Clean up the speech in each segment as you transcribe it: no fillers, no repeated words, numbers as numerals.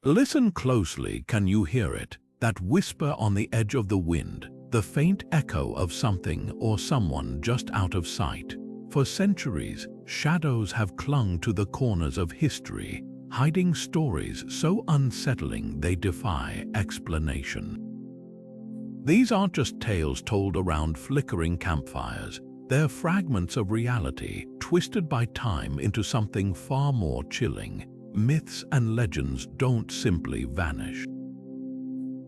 Listen closely, can you hear it? That whisper on the edge of the wind, the faint echo of something or someone just out of sight. For centuries, shadows have clung to the corners of history, hiding stories so unsettling they defy explanation. These aren't just tales told around flickering campfires. They're fragments of reality, twisted by time into something far more chilling. Myths and legends don't simply vanish.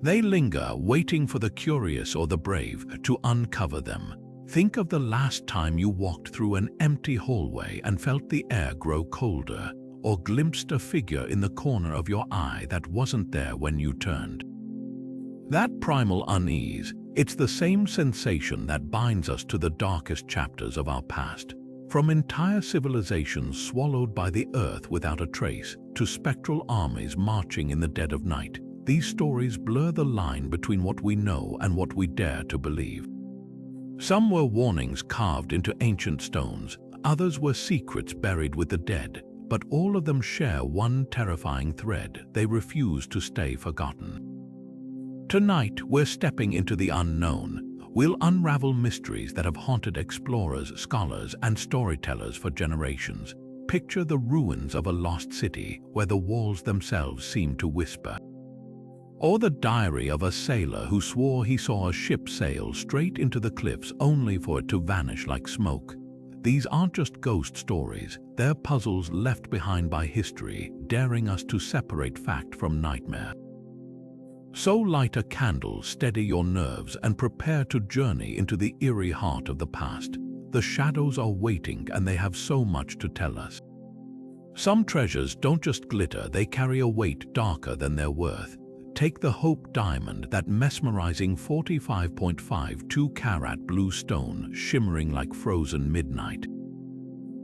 They linger, waiting for the curious or the brave to uncover them. Think of the last time you walked through an empty hallway and felt the air grow colder, or glimpsed a figure in the corner of your eye that wasn't there when you turned. That primal unease, it's the same sensation that binds us to the darkest chapters of our past. From entire civilizations swallowed by the earth without a trace, to spectral armies marching in the dead of night, these stories blur the line between what we know and what we dare to believe. Some were warnings carved into ancient stones, others were secrets buried with the dead, but all of them share one terrifying thread: they refuse to stay forgotten. Tonight, we're stepping into the unknown. We'll unravel mysteries that have haunted explorers, scholars, and storytellers for generations. Picture the ruins of a lost city where the walls themselves seem to whisper. Or the diary of a sailor who swore he saw a ship sail straight into the cliffs only for it to vanish like smoke. These aren't just ghost stories, they're puzzles left behind by history, daring us to separate fact from nightmare. So light a candle, steady your nerves, and prepare to journey into the eerie heart of the past. The shadows are waiting, and they have so much to tell us. Some treasures don't just glitter, they carry a weight darker than their worth. Take the Hope Diamond, that mesmerizing 45.52-carat blue stone shimmering like frozen midnight.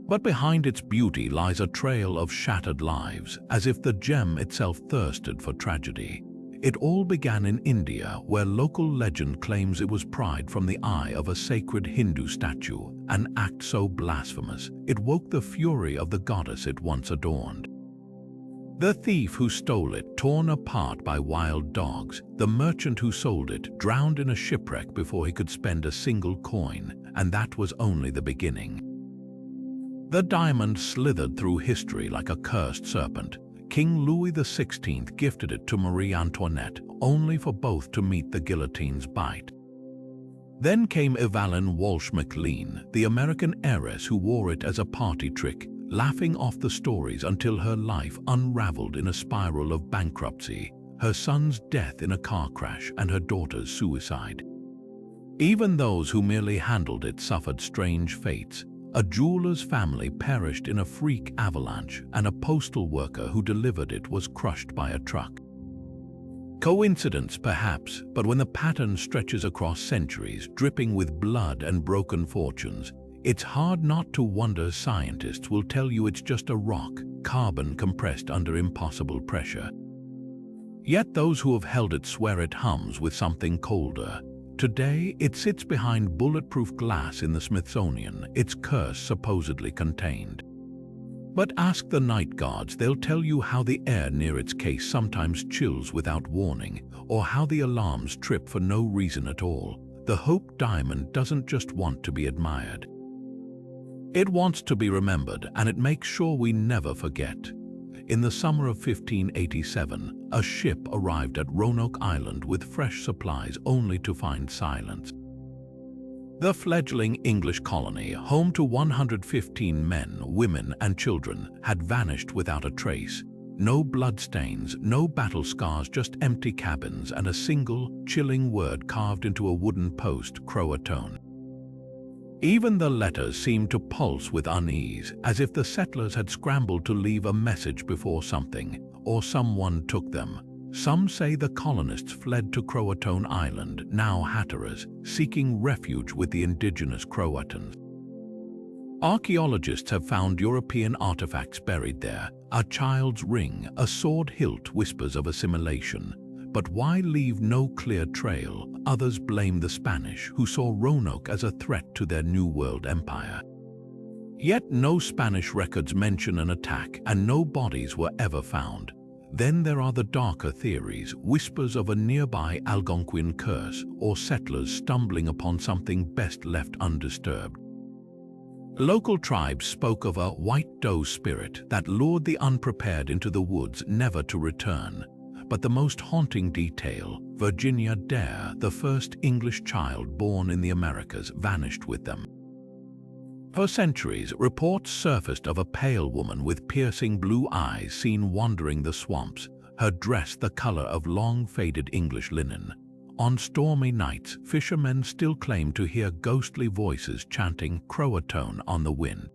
But behind its beauty lies a trail of shattered lives, as if the gem itself thirsted for tragedy. It all began in India, where local legend claims it was pried from the eye of a sacred Hindu statue, an act so blasphemous it woke the fury of the goddess it once adorned. The thief who stole it, torn apart by wild dogs, the merchant who sold it, drowned in a shipwreck before he could spend a single coin, and that was only the beginning. The diamond slithered through history like a cursed serpent. King Louis XVI gifted it to Marie Antoinette, only for both to meet the guillotine's bite. Then came Evelyn Walsh McLean, the American heiress who wore it as a party trick, laughing off the stories until her life unraveled in a spiral of bankruptcy, her son's death in a car crash and her daughter's suicide. Even those who merely handled it suffered strange fates. A jeweler's family perished in a freak avalanche, and a postal worker who delivered it was crushed by a truck. Coincidence, perhaps, but when the pattern stretches across centuries, dripping with blood and broken fortunes, it's hard not to wonder. Scientists will tell you it's just a rock, carbon compressed under impossible pressure. Yet those who have held it swear it hums with something colder. Today, it sits behind bulletproof glass in the Smithsonian, its curse supposedly contained. But ask the night guards, they'll tell you how the air near its case sometimes chills without warning, or how the alarms trip for no reason at all. The Hope Diamond doesn't just want to be admired. It wants to be remembered, and it makes sure we never forget. In the summer of 1587, a ship arrived at Roanoke Island with fresh supplies only to find silence. The fledgling English colony, home to 115 men, women, and children, had vanished without a trace. No bloodstains, no battle scars, just empty cabins and a single, chilling word carved into a wooden post: Croatoan. Even the letters seemed to pulse with unease, as if the settlers had scrambled to leave a message before something or someone took them. Some say the colonists fled to Croatoan Island, now Hatteras, seeking refuge with the indigenous Croatans. Archaeologists have found European artifacts buried there. A child's ring, a sword hilt whispers of assimilation. But why leave no clear trail? Others blame the Spanish, who saw Roanoke as a threat to their New World empire. Yet no Spanish records mention an attack, and no bodies were ever found. Then there are the darker theories, whispers of a nearby Algonquin curse or settlers stumbling upon something best left undisturbed. Local tribes spoke of a white doe spirit that lured the unprepared into the woods, never to return. But the most haunting detail, Virginia Dare, the first English child born in the Americas, vanished with them. For centuries, reports surfaced of a pale woman with piercing blue eyes seen wandering the swamps, her dress the color of long faded English linen. On stormy nights, fishermen still claim to hear ghostly voices chanting Croatoan on the wind.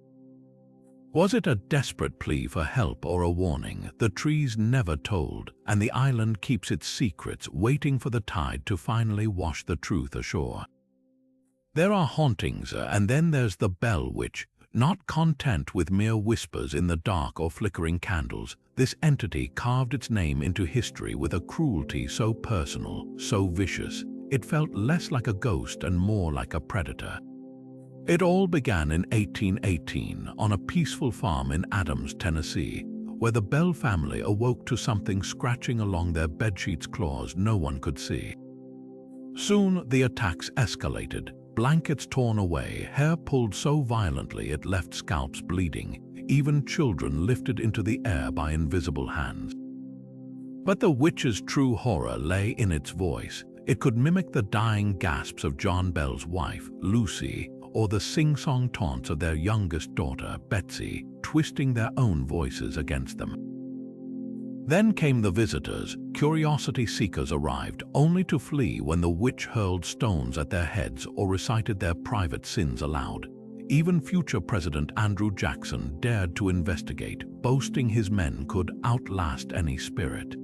Was it a desperate plea for help or a warning? The trees never told, and the island keeps its secrets, waiting for the tide to finally wash the truth ashore. There are hauntings, and then there's the Bell Witch. Not content with mere whispers in the dark or flickering candles, this entity carved its name into history with a cruelty so personal, so vicious, it felt less like a ghost and more like a predator. It all began in 1818 on a peaceful farm in Adams, Tennessee, where the Bell family awoke to something scratching along their bedsheets' claws no one could see. Soon the attacks escalated. Blankets torn away, hair pulled so violently it left scalps bleeding, even children lifted into the air by invisible hands. But the witch's true horror lay in its voice. It could mimic the dying gasps of John Bell's wife, Lucy, or the sing-song taunts of their youngest daughter, Betsy, twisting their own voices against them. Then came the visitors. Curiosity seekers arrived, only to flee when the witch hurled stones at their heads or recited their private sins aloud. Even future President Andrew Jackson dared to investigate, boasting his men could outlast any spirit.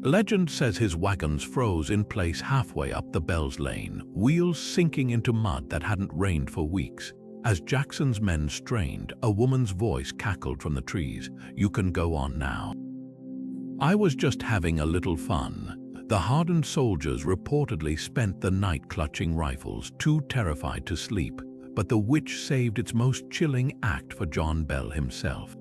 Legend says his wagons froze in place halfway up the Bell's Lane, wheels sinking into mud that hadn't rained for weeks. As Jackson's men strained, a woman's voice cackled from the trees, "You can go on now. I was just having a little fun." The hardened soldiers reportedly spent the night clutching rifles, too terrified to sleep, but the witch saved its most chilling act for John Bell himself.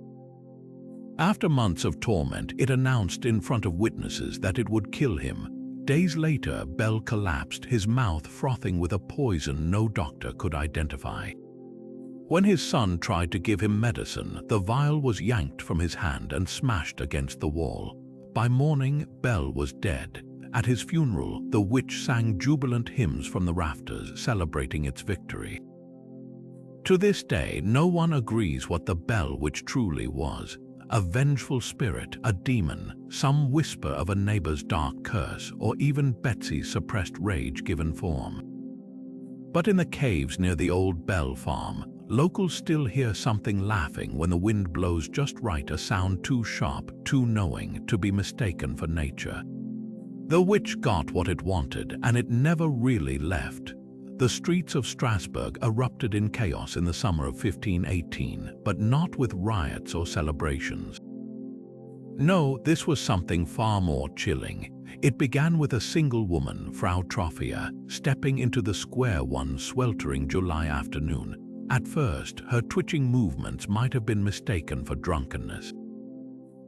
After months of torment, it announced in front of witnesses that it would kill him. Days later, Bell collapsed, his mouth frothing with a poison no doctor could identify. When his son tried to give him medicine, the vial was yanked from his hand and smashed against the wall. By morning, Bell was dead. At his funeral, the witch sang jubilant hymns from the rafters, celebrating its victory. To this day, no one agrees what the Bell Witch truly was. A vengeful spirit, a demon, some whisper of a neighbor's dark curse, or even Betsy's suppressed rage given form. But in the caves near the old Bell farm, locals still hear something laughing when the wind blows just right, a sound too sharp, too knowing, to be mistaken for nature. The witch got what it wanted, and it never really left. The streets of Strasbourg erupted in chaos in the summer of 1518, but not with riots or celebrations. No, this was something far more chilling. It began with a single woman, Frau Trophia, stepping into the square one sweltering July afternoon. At first, her twitching movements might have been mistaken for drunkenness.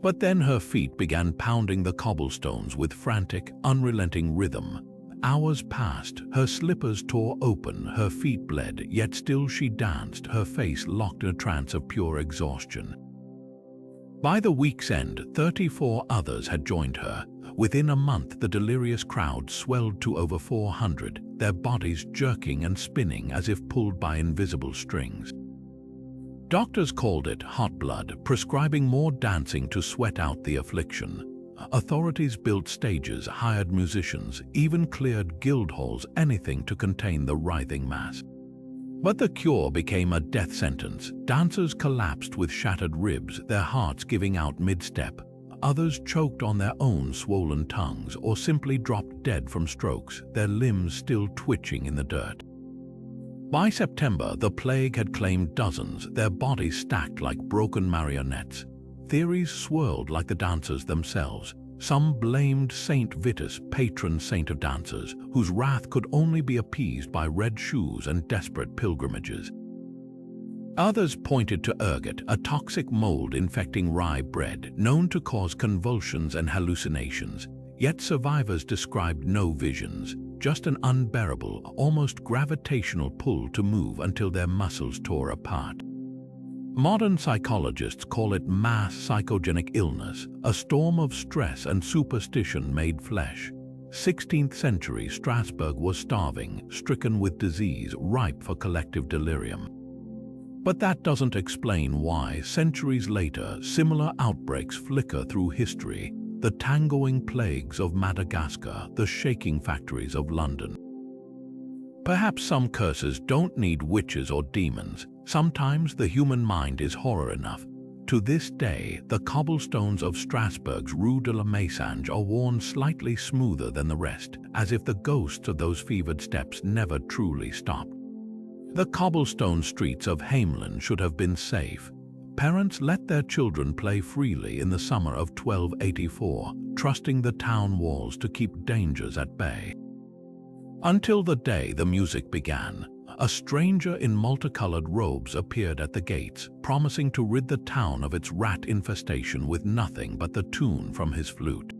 But then her feet began pounding the cobblestones with frantic, unrelenting rhythm. Hours passed, her slippers tore open, her feet bled, yet still she danced, her face locked in a trance of pure exhaustion. By the week's end, 34 others had joined her. Within a month, the delirious crowd swelled to over 400, their bodies jerking and spinning as if pulled by invisible strings. Doctors called it hot blood, prescribing more dancing to sweat out the affliction. Authorities built stages, hired musicians, even cleared guild halls, anything to contain the writhing mass. But the cure became a death sentence. Dancers collapsed with shattered ribs, their hearts giving out mid-step. Others choked on their own swollen tongues or simply dropped dead from strokes, their limbs still twitching in the dirt. By September, the plague had claimed dozens, their bodies stacked like broken marionettes. Theories swirled like the dancers themselves. Some blamed Saint Vitus, patron saint of dancers, whose wrath could only be appeased by red shoes and desperate pilgrimages. Others pointed to ergot, a toxic mold infecting rye bread, known to cause convulsions and hallucinations. Yet survivors described no visions, just an unbearable, almost gravitational pull to move until their muscles tore apart. Modern psychologists call it mass psychogenic illness, a storm of stress and superstition made flesh. 16th century Strasbourg was starving, stricken with disease, ripe for collective delirium. But that doesn't explain why, centuries later, similar outbreaks flicker through history: the tangoing plagues of Madagascar, the shaking factories of London. Perhaps some curses don't need witches or demons. Sometimes the human mind is horror enough. To this day, the cobblestones of Strasbourg's Rue de la Messange are worn slightly smoother than the rest, as if the ghosts of those fevered steps never truly stopped. The cobblestone streets of Hamelin should have been safe. Parents let their children play freely in the summer of 1284, trusting the town walls to keep dangers at bay. Until the day the music began, a stranger in multicolored robes appeared at the gates, promising to rid the town of its rat infestation with nothing but the tune from his flute.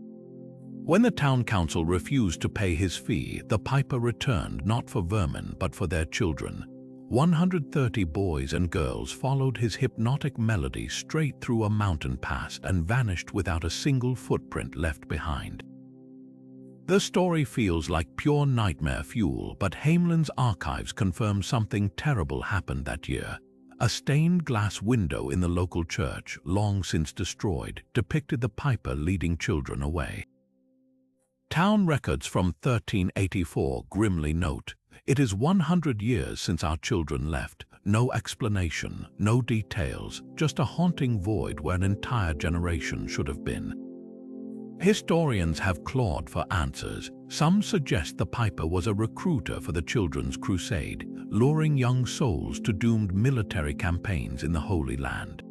When the town council refused to pay his fee, the piper returned not for vermin but for their children. 130 boys and girls followed his hypnotic melody straight through a mountain pass and vanished without a single footprint left behind. The story feels like pure nightmare fuel, but Hamelin's archives confirm something terrible happened that year. A stained glass window in the local church, long since destroyed, depicted the piper leading children away. Town records from 1384 grimly note, "It is 100 years since our children left. No explanation, no details, just a haunting void where an entire generation should have been." Historians have clawed for answers. Some suggest the piper was a recruiter for the Children's Crusade, luring young souls to doomed military campaigns in the Holy Land.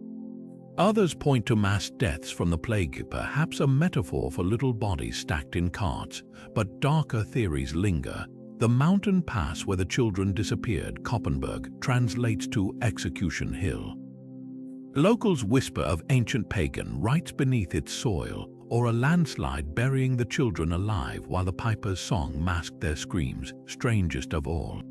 Others point to mass deaths from the plague, perhaps a metaphor for little bodies stacked in carts, but darker theories linger. The mountain pass where the children disappeared, Koppenberg, translates to Execution Hill. Locals whisper of ancient pagan rites beneath its soil, or a landslide burying the children alive while the piper's song masked their screams, strangest of all.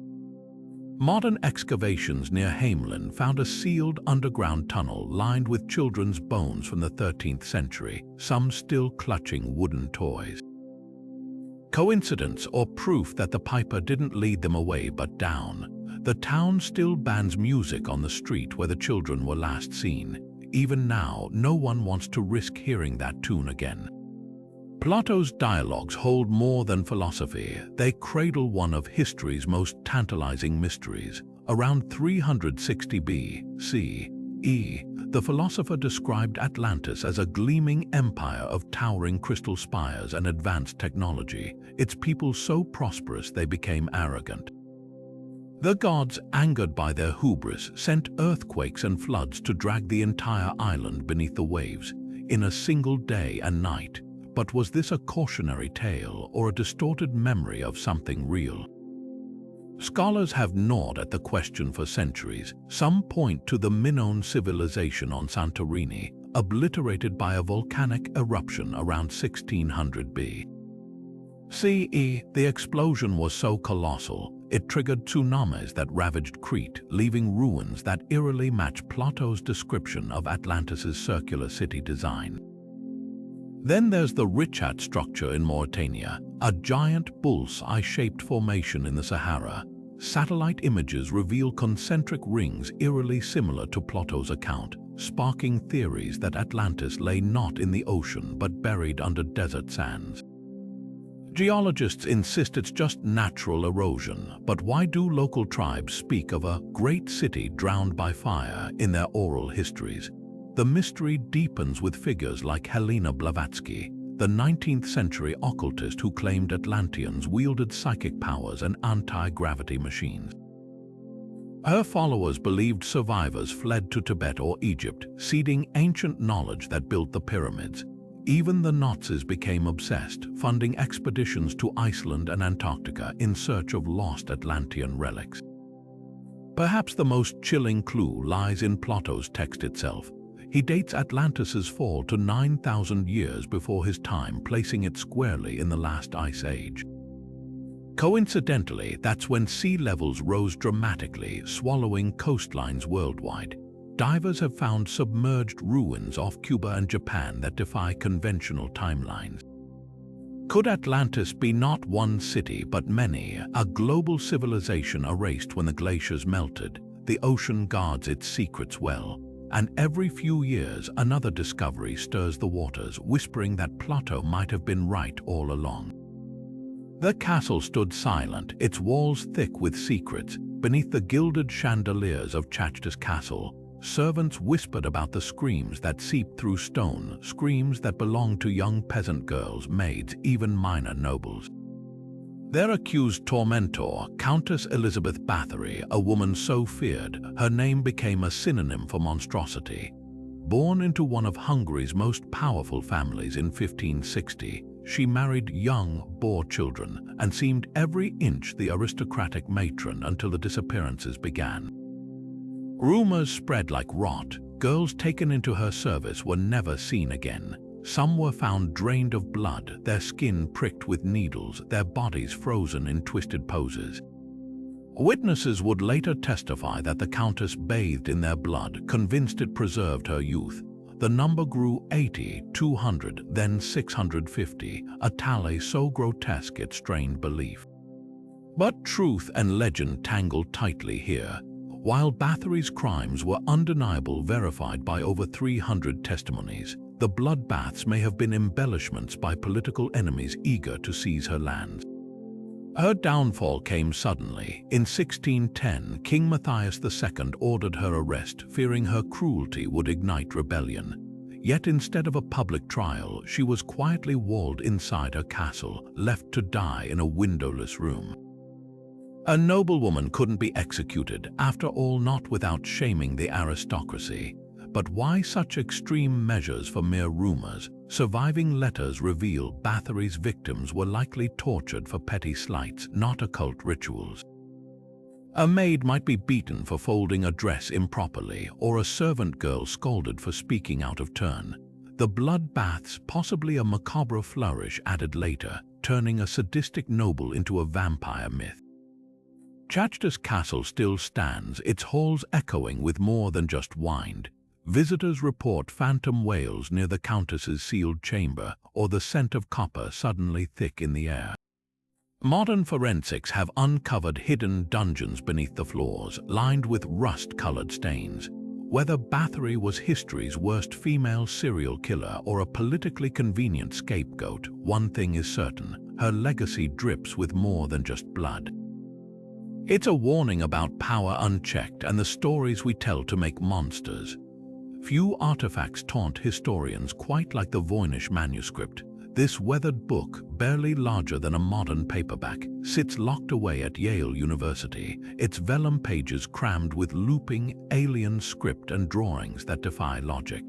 Modern excavations near Hamelin found a sealed underground tunnel lined with children's bones from the 13th century, some still clutching wooden toys. Coincidence or proof that the piper didn't lead them away but down? The town still bans music on the street where the children were last seen. Even now, no one wants to risk hearing that tune again. Plato's dialogues hold more than philosophy. They cradle one of history's most tantalizing mysteries. Around 360 B.C.E., the philosopher described Atlantis as a gleaming empire of towering crystal spires and advanced technology, its people so prosperous they became arrogant. The gods, angered by their hubris, sent earthquakes and floods to drag the entire island beneath the waves in a single day and night. But was this a cautionary tale or a distorted memory of something real? Scholars have gnawed at the question for centuries. Some point to the Minoan civilization on Santorini, obliterated by a volcanic eruption around 1600 B.C.E. The explosion was so colossal, it triggered tsunamis that ravaged Crete, leaving ruins that eerily match Plato's description of Atlantis's circular city design. Then there's the Richat structure in Mauritania, a giant bull's-eye-shaped formation in the Sahara. Satellite images reveal concentric rings eerily similar to Plato's account, sparking theories that Atlantis lay not in the ocean but buried under desert sands. Geologists insist it's just natural erosion, but why do local tribes speak of a great city drowned by fire in their oral histories? The mystery deepens with figures like Helena Blavatsky, the 19th century occultist who claimed Atlanteans wielded psychic powers and anti-gravity machines. Her followers believed survivors fled to Tibet or Egypt, seeding ancient knowledge that built the pyramids. Even the Nazis became obsessed, funding expeditions to Iceland and Antarctica in search of lost Atlantean relics. Perhaps the most chilling clue lies in Plato's text itself. He dates Atlantis' fall to 9,000 years before his time, placing it squarely in the last ice age. Coincidentally, that's when sea levels rose dramatically, swallowing coastlines worldwide. Divers have found submerged ruins off Cuba and Japan that defy conventional timelines. Could Atlantis be not one city but many, a global civilization erased when the glaciers melted? The ocean guards its secrets well, and every few years another discovery stirs the waters, whispering that Plato might have been right all along. The castle stood silent, its walls thick with secrets. Beneath the gilded chandeliers of Countess Castle, servants whispered about the screams that seeped through stone, screams that belonged to young peasant girls, maids, even minor nobles. Their accused tormentor, Countess Elizabeth Báthory, a woman so feared, her name became a synonym for monstrosity. Born into one of Hungary's most powerful families in 1560, she married young, bore children, and seemed every inch the aristocratic matron until the disappearances began. Rumors spread like rot. Girls taken into her service were never seen again. Some were found drained of blood, their skin pricked with needles, their bodies frozen in twisted poses. Witnesses would later testify that the Countess bathed in their blood, convinced it preserved her youth. The number grew 80, 200, then 650, a tally so grotesque it strained belief. But truth and legend tangled tightly here. While Báthory's crimes were undeniable, verified by over 300 testimonies, the bloodbaths may have been embellishments by political enemies eager to seize her lands. Her downfall came suddenly. In 1610, King Matthias II ordered her arrest, fearing her cruelty would ignite rebellion. Yet instead of a public trial, she was quietly walled inside her castle, left to die in a windowless room. A noblewoman couldn't be executed, after all, not without shaming the aristocracy. But why such extreme measures for mere rumors? Surviving letters reveal Báthory's victims were likely tortured for petty slights, not occult rituals. A maid might be beaten for folding a dress improperly, or a servant girl scolded for speaking out of turn. The bloodbaths, possibly a macabre flourish added later, turning a sadistic noble into a vampire myth. Countess Castle still stands, its halls echoing with more than just wine. Visitors report phantom wails near the Countess's sealed chamber, or the scent of copper suddenly thick in the air. Modern forensics have uncovered hidden dungeons beneath the floors, lined with rust-colored stains. Whether Báthory was history's worst female serial killer or a politically convenient scapegoat, one thing is certain: her legacy drips with more than just blood. It's a warning about power unchecked and the stories we tell to make monsters. Few artifacts taunt historians quite like the Voynich Manuscript. This weathered book, barely larger than a modern paperback, sits locked away at Yale University, its vellum pages crammed with looping, alien script and drawings that defy logic.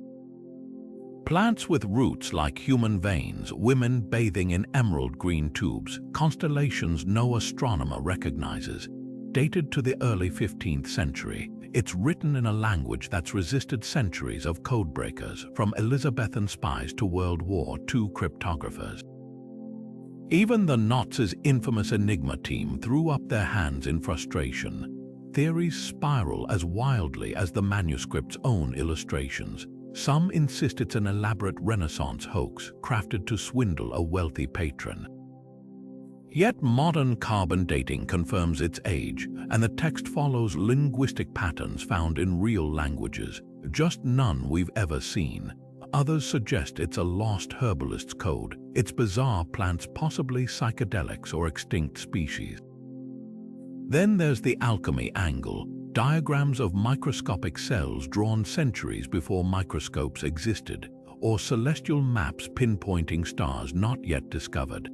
Plants with roots like human veins, women bathing in emerald green tubes, constellations no astronomer recognizes. Dated to the early 15th century, it's written in a language that's resisted centuries of codebreakers, from Elizabethan spies to World War II cryptographers. Even the Nazis' infamous Enigma team threw up their hands in frustration. Theories spiral as wildly as the manuscript's own illustrations. Some insist it's an elaborate Renaissance hoax crafted to swindle a wealthy patron. Yet modern carbon dating confirms its age, and the text follows linguistic patterns found in real languages, just none we've ever seen. Others suggest it's a lost herbalist's code, its bizarre plants possibly psychedelics or extinct species. Then there's the alchemy angle, diagrams of microscopic cells drawn centuries before microscopes existed, or celestial maps pinpointing stars not yet discovered.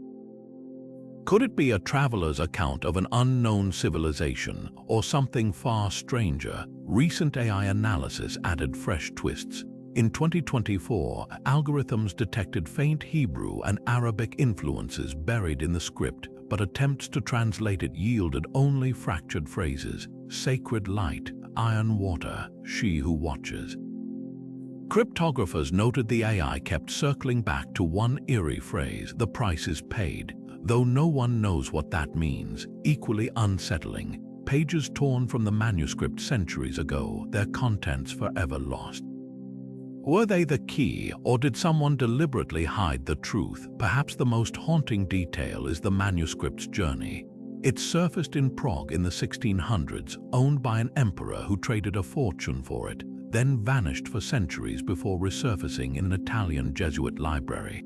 Could it be a traveler's account of an unknown civilization, or something far stranger? Recent AI analysis added fresh twists. In 2024, algorithms detected faint Hebrew and Arabic influences buried in the script, but attempts to translate it yielded only fractured phrases. sacred light, iron water, she who watches. Cryptographers noted the AI kept circling back to one eerie phrase, "the price is paid," though no one knows what that means. Equally unsettling, pages torn from the manuscript centuries ago, their contents forever lost. Were they the key, or did someone deliberately hide the truth? Perhaps the most haunting detail is the manuscript's journey. It surfaced in Prague in the 1600s, owned by an emperor who traded a fortune for it, then vanished for centuries before resurfacing in an Italian Jesuit library.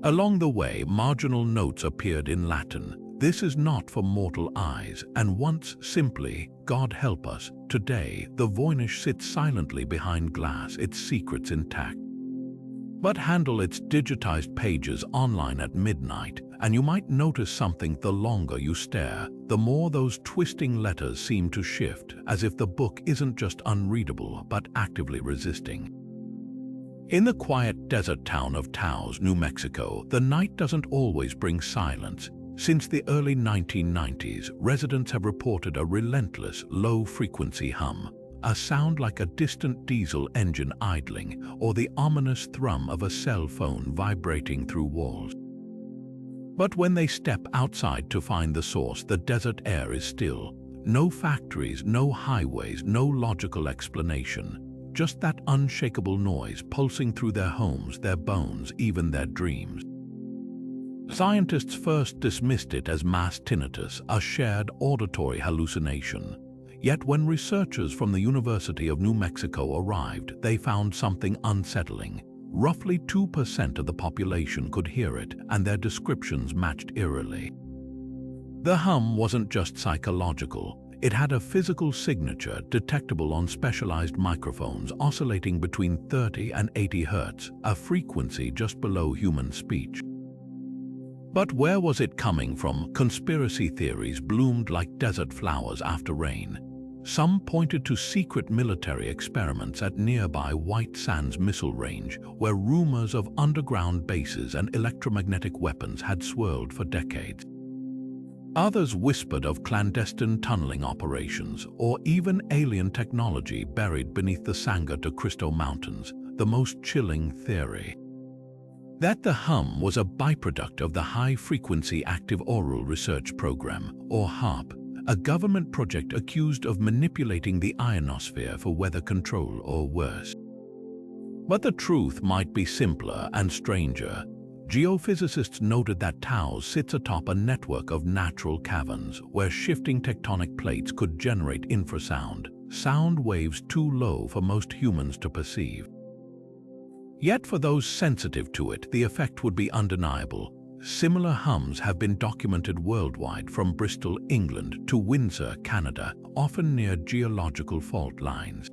Along the way, marginal notes appeared in Latin. This is not for mortal eyes, and once simply, God help us. Today, the Voynich sits silently behind glass, its secrets intact. But handle its digitized pages online at midnight, and you might notice something. The longer you stare, the more those twisting letters seem to shift, as if the book isn't just unreadable, but actively resisting. In the quiet desert town of Taos, New Mexico, the night doesn't always bring silence. Since the early 1990s, residents have reported a relentless, low-frequency hum, a sound like a distant diesel engine idling or the ominous thrum of a cell phone vibrating through walls. But when they step outside to find the source, the desert air is still. No factories, no highways, no logical explanation. Just that unshakable noise pulsing through their homes, their bones, even their dreams. Scientists first dismissed it as mass tinnitus, a shared auditory hallucination. Yet when researchers from the University of New Mexico arrived, they found something unsettling. Roughly 2% of the population could hear it, and their descriptions matched eerily. The hum wasn't just psychological. It had a physical signature detectable on specialized microphones oscillating between 30 and 80 Hz, a frequency just below human speech. But where was it coming from? Conspiracy theories bloomed like desert flowers after rain. Some pointed to secret military experiments at nearby White Sands missile range, where rumors of underground bases and electromagnetic weapons had swirled for decades. Others whispered of clandestine tunneling operations, or even alien technology buried beneath the Sangre de Cristo Mountains, the most chilling theory. That the hum was a byproduct of the High-Frequency Active Auroral Research Program, or HAARP, a government project accused of manipulating the ionosphere for weather control or worse. But the truth might be simpler and stranger. Geophysicists noted that Taos sits atop a network of natural caverns where shifting tectonic plates could generate infrasound, sound waves too low for most humans to perceive. Yet for those sensitive to it, the effect would be undeniable. Similar hums have been documented worldwide, from Bristol, England to Windsor, Canada, often near geological fault lines.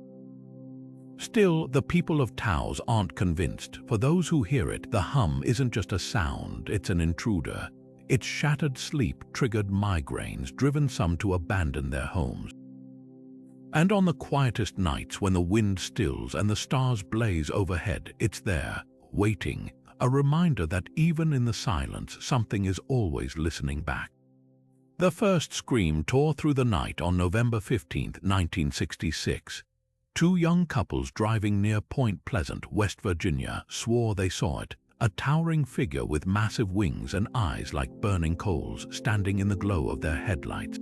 Still, the people of Taos aren't convinced. For those who hear it, the hum isn't just a sound, it's an intruder. Its shattered sleep triggered migraines, driven some to abandon their homes. And on the quietest nights, when the wind stills and the stars blaze overhead, it's there, waiting, a reminder that even in the silence, something is always listening back. The first scream tore through the night on November 15, 1966. Two young couples driving near Point Pleasant, West Virginia, swore they saw it, a towering figure with massive wings and eyes like burning coals standing in the glow of their headlights.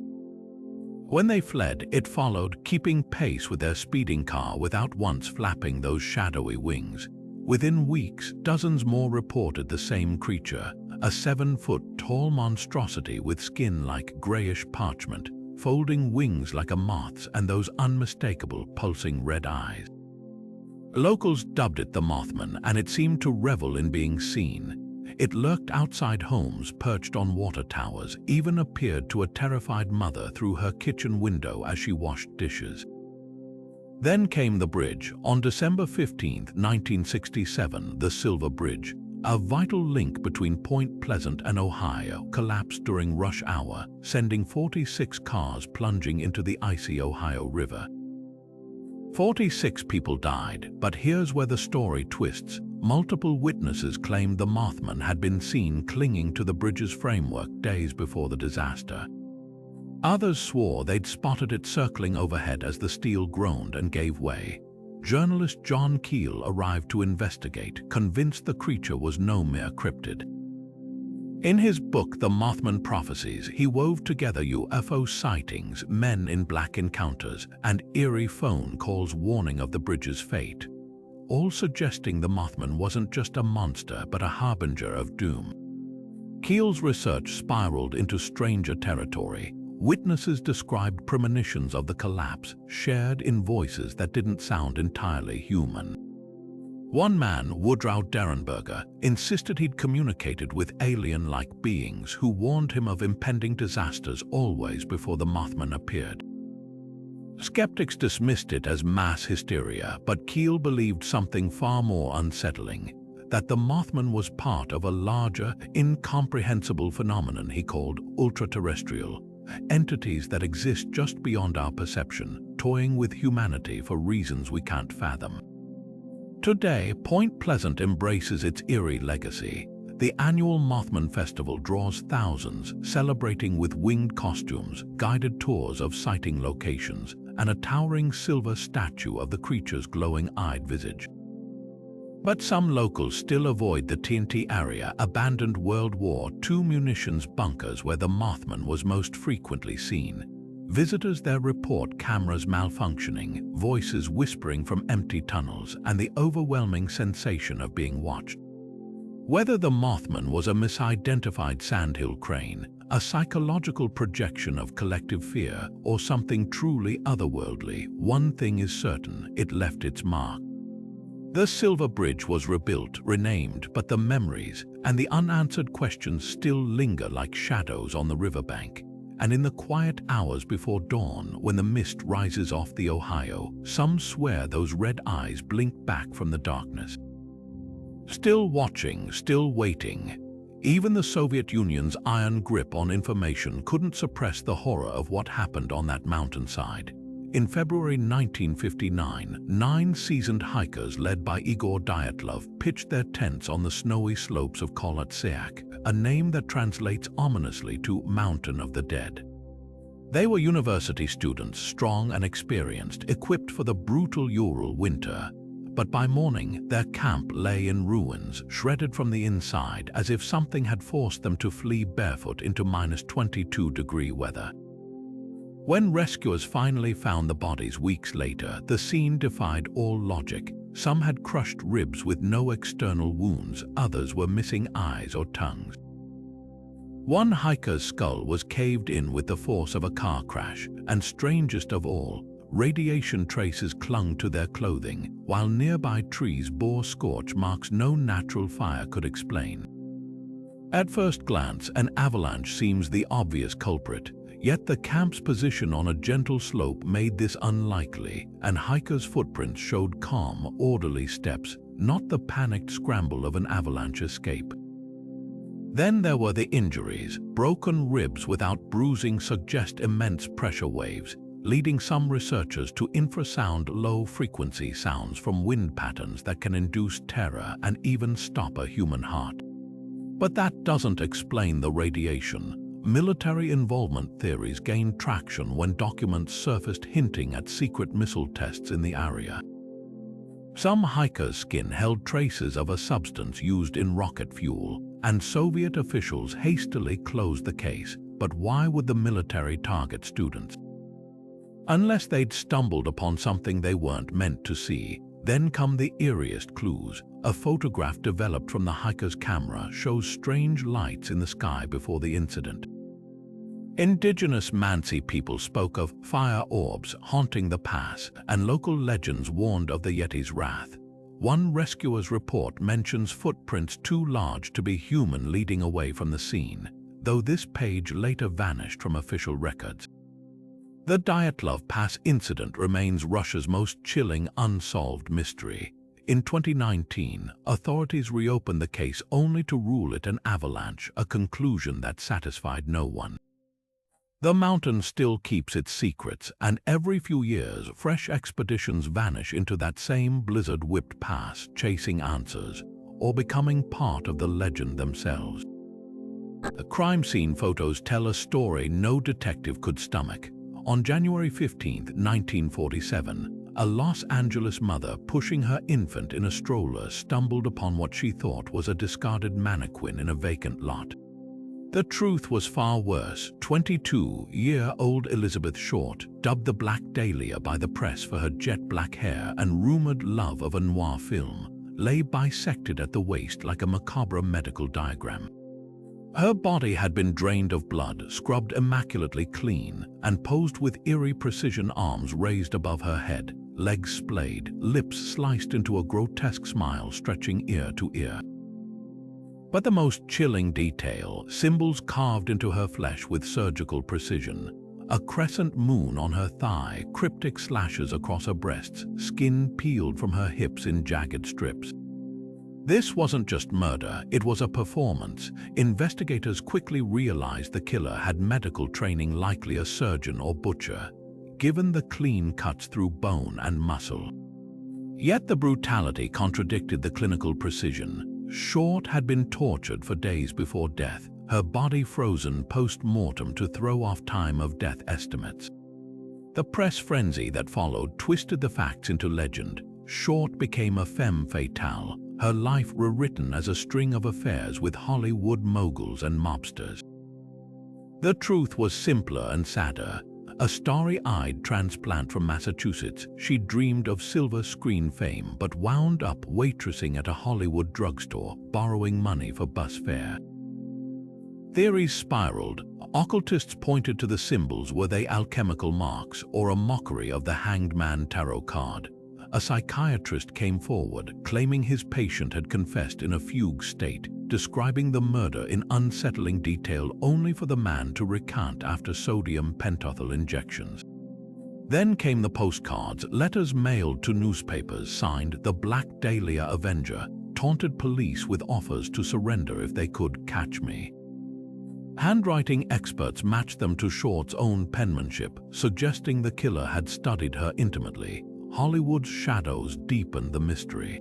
When they fled, it followed, keeping pace with their speeding car without once flapping those shadowy wings. Within weeks, dozens more reported the same creature, a 7-foot-tall monstrosity with skin like grayish parchment, folding wings like a moth's, and those unmistakable pulsing red eyes. Locals dubbed it the Mothman, and it seemed to revel in being seen. It lurked outside homes, perched on water towers, even appeared to a terrified mother through her kitchen window as she washed dishes. Then came the bridge. On December 15, 1967, the Silver Bridge, a vital link between Point Pleasant and Ohio, collapsed during rush hour, sending 46 cars plunging into the icy Ohio River. 46 people died, but here's where the story twists. Multiple witnesses claimed the Mothman had been seen clinging to the bridge's framework days before the disaster. Others swore they'd spotted it circling overhead as the steel groaned and gave way. Journalist John Keel arrived to investigate, convinced the creature was no mere cryptid. In his book, The Mothman Prophecies, he wove together UFO sightings, men in black encounters, and eerie phone calls warning of the bridge's fate, all suggesting the Mothman wasn't just a monster but a harbinger of doom. Keel's research spiraled into stranger territory. Witnesses described premonitions of the collapse, shared in voices that didn't sound entirely human. One man, Woodrow Derenberger, insisted he'd communicated with alien-like beings who warned him of impending disasters always before the Mothman appeared. Skeptics dismissed it as mass hysteria, but Keel believed something far more unsettling, that the Mothman was part of a larger, incomprehensible phenomenon he called ultra-terrestrial, entities that exist just beyond our perception, toying with humanity for reasons we can't fathom. Today, Point Pleasant embraces its eerie legacy. The annual Mothman Festival draws thousands, celebrating with winged costumes, guided tours of sighting locations, and a towering silver statue of the creature's glowing-eyed visage. But some locals still avoid the TNT area, abandoned World War II munitions bunkers where the Mothman was most frequently seen. Visitors there report cameras malfunctioning, voices whispering from empty tunnels, and the overwhelming sensation of being watched. Whether the Mothman was a misidentified sandhill crane, a psychological projection of collective fear, or something truly otherworldly, one thing is certain: it left its mark. The Silver Bridge was rebuilt, renamed, but the memories and the unanswered questions still linger like shadows on the riverbank. And in the quiet hours before dawn, when the mist rises off the Ohio, some swear those red eyes blink back from the darkness. Still watching, still waiting. Even the Soviet Union's iron grip on information couldn't suppress the horror of what happened on that mountainside. In February 1959, 9 seasoned hikers led by Igor Dyatlov pitched their tents on the snowy slopes of Kholat-Syakh, a name that translates ominously to Mountain of the Dead. They were university students, strong and experienced, equipped for the brutal Ural winter. But by morning, their camp lay in ruins, shredded from the inside, as if something had forced them to flee barefoot into -22-degree weather. When rescuers finally found the bodies weeks later, the scene defied all logic. Some had crushed ribs with no external wounds, others were missing eyes or tongues. One hiker's skull was caved in with the force of a car crash, and strangest of all, radiation traces clung to their clothing, while nearby trees bore scorch marks no natural fire could explain. At first glance, an avalanche seems the obvious culprit. Yet the camp's position on a gentle slope made this unlikely, and hikers' footprints showed calm, orderly steps, not the panicked scramble of an avalanche escape. Then there were the injuries. Broken ribs without bruising suggest immense pressure waves, leading some researchers to infrasound low-frequency sounds from wind patterns that can induce terror and even stop a human heart. But that doesn't explain the radiation. Military involvement theories gained traction when documents surfaced hinting at secret missile tests in the area. Some hikers' skin held traces of a substance used in rocket fuel, and Soviet officials hastily closed the case. But why would the military target students? Unless they'd stumbled upon something they weren't meant to see. Then come the eeriest clues. A photograph developed from the hiker's camera shows strange lights in the sky before the incident. Indigenous Mansi people spoke of fire orbs haunting the pass, and local legends warned of the Yeti's wrath. One rescuer's report mentions footprints too large to be human leading away from the scene, though this page later vanished from official records. The Dyatlov Pass incident remains Russia's most chilling unsolved mystery. In 2019, authorities reopened the case only to rule it an avalanche, a conclusion that satisfied no one. The mountain still keeps its secrets, and every few years fresh expeditions vanish into that same blizzard-whipped pass, chasing answers, or becoming part of the legend themselves. The crime scene photos tell a story no detective could stomach. On January 15, 1947, a Los Angeles mother pushing her infant in a stroller stumbled upon what she thought was a discarded mannequin in a vacant lot. The truth was far worse. 22-year-old Elizabeth Short, dubbed the Black Dahlia by the press for her jet-black hair and rumored love of a noir film, lay bisected at the waist like a macabre medical diagram. Her body had been drained of blood, scrubbed immaculately clean, and posed with eerie precision, arms raised above her head, legs splayed, lips sliced into a grotesque smile stretching ear to ear. But the most chilling detail, symbols carved into her flesh with surgical precision. A crescent moon on her thigh, cryptic slashes across her breasts, skin peeled from her hips in jagged strips. This wasn't just murder, it was a performance. Investigators quickly realized the killer had medical training, likely a surgeon or butcher, given the clean cuts through bone and muscle. Yet the brutality contradicted the clinical precision. Short had been tortured for days before death, her body frozen post-mortem to throw off time of death estimates. The press frenzy that followed twisted the facts into legend. Short became a femme fatale, her life rewritten as a string of affairs with Hollywood moguls and mobsters. The truth was simpler and sadder. A starry-eyed transplant from Massachusetts, she dreamed of silver screen fame but wound up waitressing at a Hollywood drugstore, borrowing money for bus fare. Theories spiraled. Occultists pointed to the symbols. Were they alchemical marks or a mockery of the Hanged Man tarot card? A psychiatrist came forward, claiming his patient had confessed in a fugue state, describing the murder in unsettling detail only for the man to recant after sodium pentothal injections. Then came the postcards, letters mailed to newspapers signed "The Black Dahlia Avenger," taunted police with offers to surrender if they could catch me. Handwriting experts matched them to Short's own penmanship, suggesting the killer had studied her intimately. Hollywood's shadows deepened the mystery.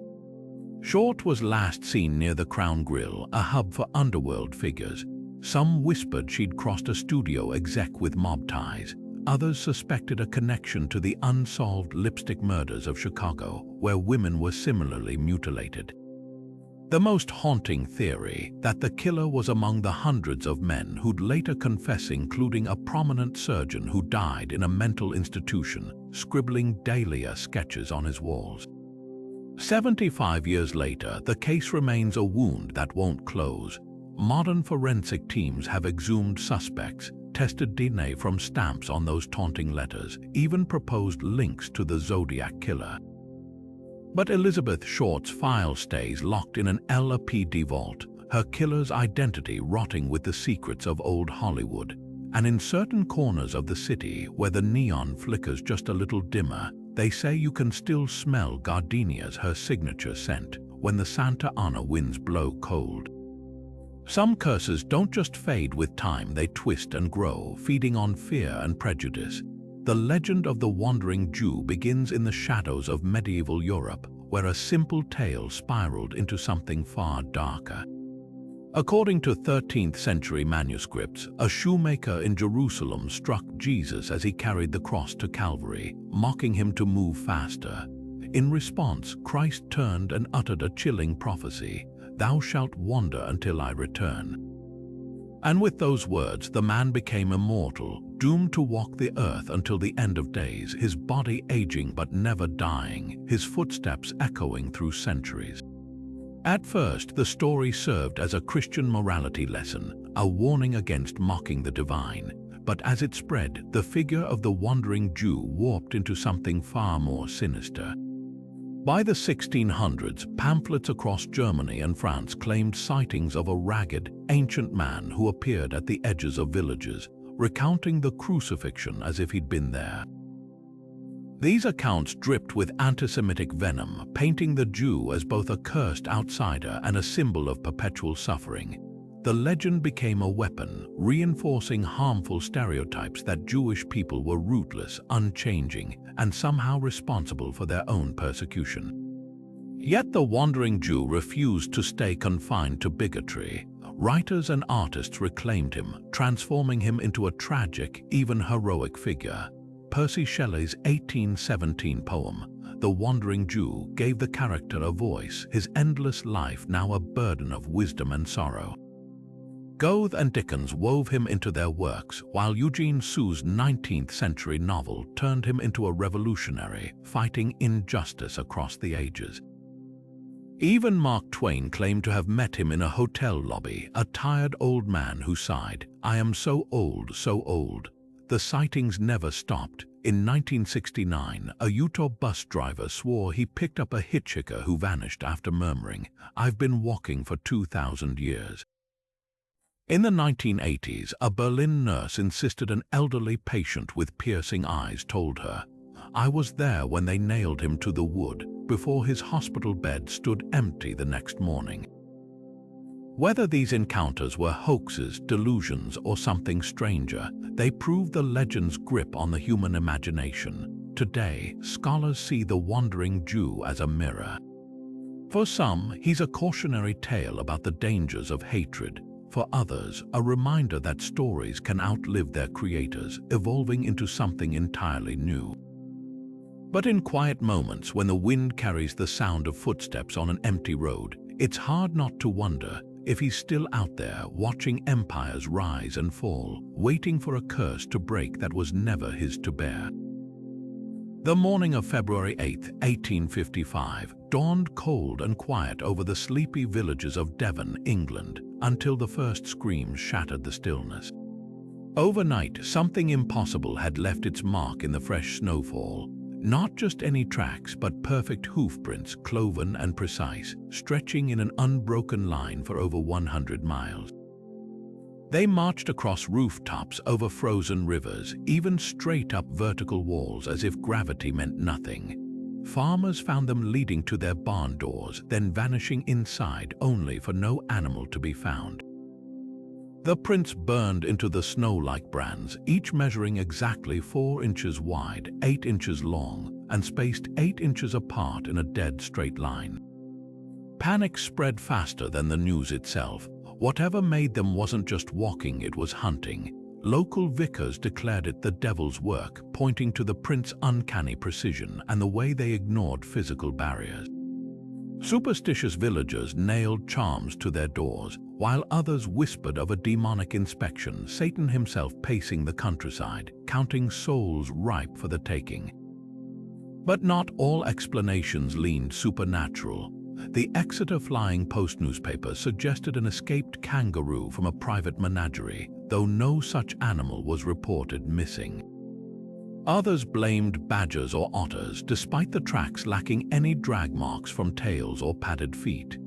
Short was last seen near the Crown Grill, a hub for underworld figures. Some whispered she'd crossed a studio exec with mob ties. Others suspected a connection to the unsolved lipstick murders of Chicago, where women were similarly mutilated. The most haunting theory, that the killer was among the hundreds of men who'd later confess, including a prominent surgeon who died in a mental institution, scribbling Dahlia sketches on his walls. 75 years later, the case remains a wound that won't close. Modern forensic teams have exhumed suspects, tested DNA from stamps on those taunting letters, even proposed links to the Zodiac killer. But Elizabeth Short's file stays locked in an LAPD vault, her killer's identity rotting with the secrets of old Hollywood. And in certain corners of the city, where the neon flickers just a little dimmer, they say you can still smell gardenias, her signature scent, when the Santa Ana winds blow cold. Some curses don't just fade with time, they twist and grow, feeding on fear and prejudice. The legend of the Wandering Jew begins in the shadows of medieval Europe, where a simple tale spiraled into something far darker. According to 13th-century manuscripts, a shoemaker in Jerusalem struck Jesus as he carried the cross to Calvary, mocking him to move faster. In response, Christ turned and uttered a chilling prophecy, "Thou shalt wander until I return." And with those words, the man became immortal, doomed to walk the earth until the end of days, his body aging but never dying, his footsteps echoing through centuries. At first, the story served as a Christian morality lesson, a warning against mocking the divine. But as it spread, the figure of the Wandering Jew warped into something far more sinister. By the 1600s, pamphlets across Germany and France claimed sightings of a ragged, ancient man who appeared at the edges of villages, recounting the crucifixion as if he'd been there. These accounts dripped with anti-Semitic venom, painting the Jew as both a cursed outsider and a symbol of perpetual suffering. The legend became a weapon, reinforcing harmful stereotypes that Jewish people were ruthless, unchanging, and somehow responsible for their own persecution. Yet the Wandering Jew refused to stay confined to bigotry. Writers and artists reclaimed him, transforming him into a tragic, even heroic figure. Percy Shelley's 1817 poem, The Wandering Jew, gave the character a voice, his endless life now a burden of wisdom and sorrow. Goethe and Dickens wove him into their works, while Eugene Sue's 19th-century novel turned him into a revolutionary, fighting injustice across the ages. Even Mark Twain claimed to have met him in a hotel lobby, a tired old man who sighed, "I am so old, so old." The sightings never stopped. In 1969, a Utah bus driver swore he picked up a hitchhiker who vanished after murmuring, "I've been walking for 2,000 years." In the 1980s, a Berlin nurse insisted an elderly patient with piercing eyes told her, "I was there when they nailed him to the wood," before his hospital bed stood empty the next morning. Whether these encounters were hoaxes, delusions, or something stranger, they prove the legend's grip on the human imagination. Today, scholars see the Wandering Jew as a mirror. For some, he's a cautionary tale about the dangers of hatred. For others, a reminder that stories can outlive their creators, evolving into something entirely new. But in quiet moments when the wind carries the sound of footsteps on an empty road, it's hard not to wonder if he's still out there watching empires rise and fall, waiting for a curse to break that was never his to bear. The morning of February 8, 1855, dawned cold and quiet over the sleepy villages of Devon, England, until the first screams shattered the stillness. Overnight, something impossible had left its mark in the fresh snowfall. Not just any tracks, but perfect hoofprints, cloven and precise, stretching in an unbroken line for over 100 miles. They marched across rooftops, over frozen rivers, even straight up vertical walls as if gravity meant nothing. Farmers found them leading to their barn doors, then vanishing inside only for no animal to be found. The prints burned into the snow like brands, each measuring exactly 4 inches wide, 8 inches long, and spaced 8 inches apart in a dead straight line. Panic spread faster than the news itself. Whatever made them wasn't just walking, it was hunting. Local vicars declared it the devil's work, pointing to the prints' uncanny precision and the way they ignored physical barriers. Superstitious villagers nailed charms to their doors, while others whispered of a demonic inspection, Satan himself pacing the countryside, counting souls ripe for the taking. But not all explanations leaned supernatural. The Exeter Flying Post newspaper suggested an escaped kangaroo from a private menagerie, though no such animal was reported missing. Others blamed badgers or otters, despite the tracks lacking any drag marks from tails or padded feet.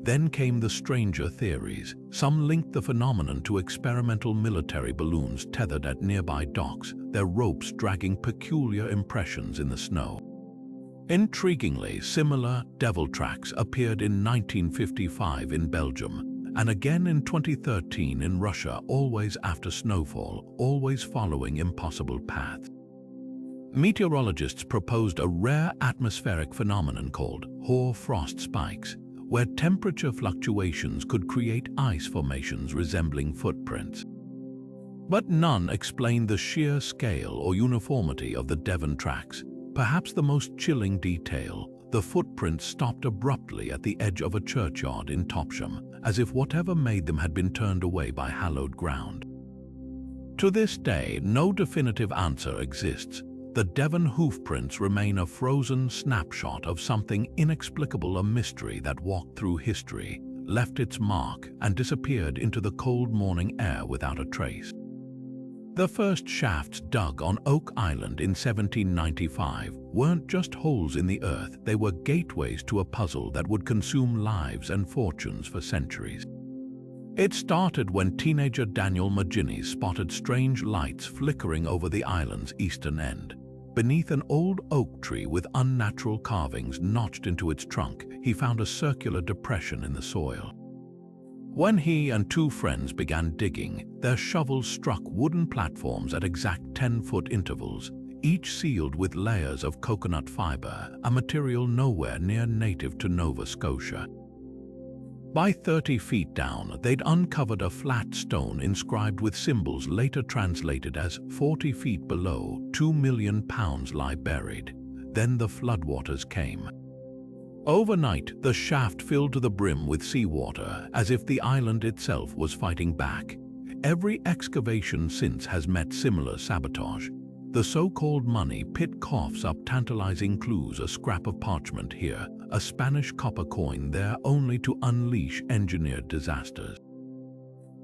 Then came the stranger theories. Some linked the phenomenon to experimental military balloons tethered at nearby docks, their ropes dragging peculiar impressions in the snow. Intriguingly, similar devil tracks appeared in 1955 in Belgium, and again in 2013 in Russia, always after snowfall, always following impossible paths. Meteorologists proposed a rare atmospheric phenomenon called hoar frost spikes, where temperature fluctuations could create ice formations resembling footprints. But none explained the sheer scale or uniformity of the Devon tracks. Perhaps the most chilling detail, the footprints stopped abruptly at the edge of a churchyard in Topsham, as if whatever made them had been turned away by hallowed ground. To this day, no definitive answer exists. The Devon hoofprints remain a frozen snapshot of something inexplicable, a mystery that walked through history, left its mark, and disappeared into the cold morning air without a trace. The first shafts dug on Oak Island in 1795 weren't just holes in the earth, they were gateways to a puzzle that would consume lives and fortunes for centuries. It started when teenager Daniel Maginnis spotted strange lights flickering over the island's eastern end. Beneath an old oak tree with unnatural carvings notched into its trunk, he found a circular depression in the soil. When he and 2 friends began digging, their shovels struck wooden platforms at exact 10-foot intervals, each sealed with layers of coconut fiber, a material nowhere near native to Nova Scotia. By 30 feet down, they'd uncovered a flat stone inscribed with symbols later translated as 40 feet below, 2 million pounds lie buried. Then the floodwaters came. Overnight, the shaft filled to the brim with seawater, as if the island itself was fighting back. Every excavation since has met similar sabotage. The so-called money pit coughs up tantalizing clues, a scrap of parchment here, a Spanish copper coin there, only to unleash engineered disasters.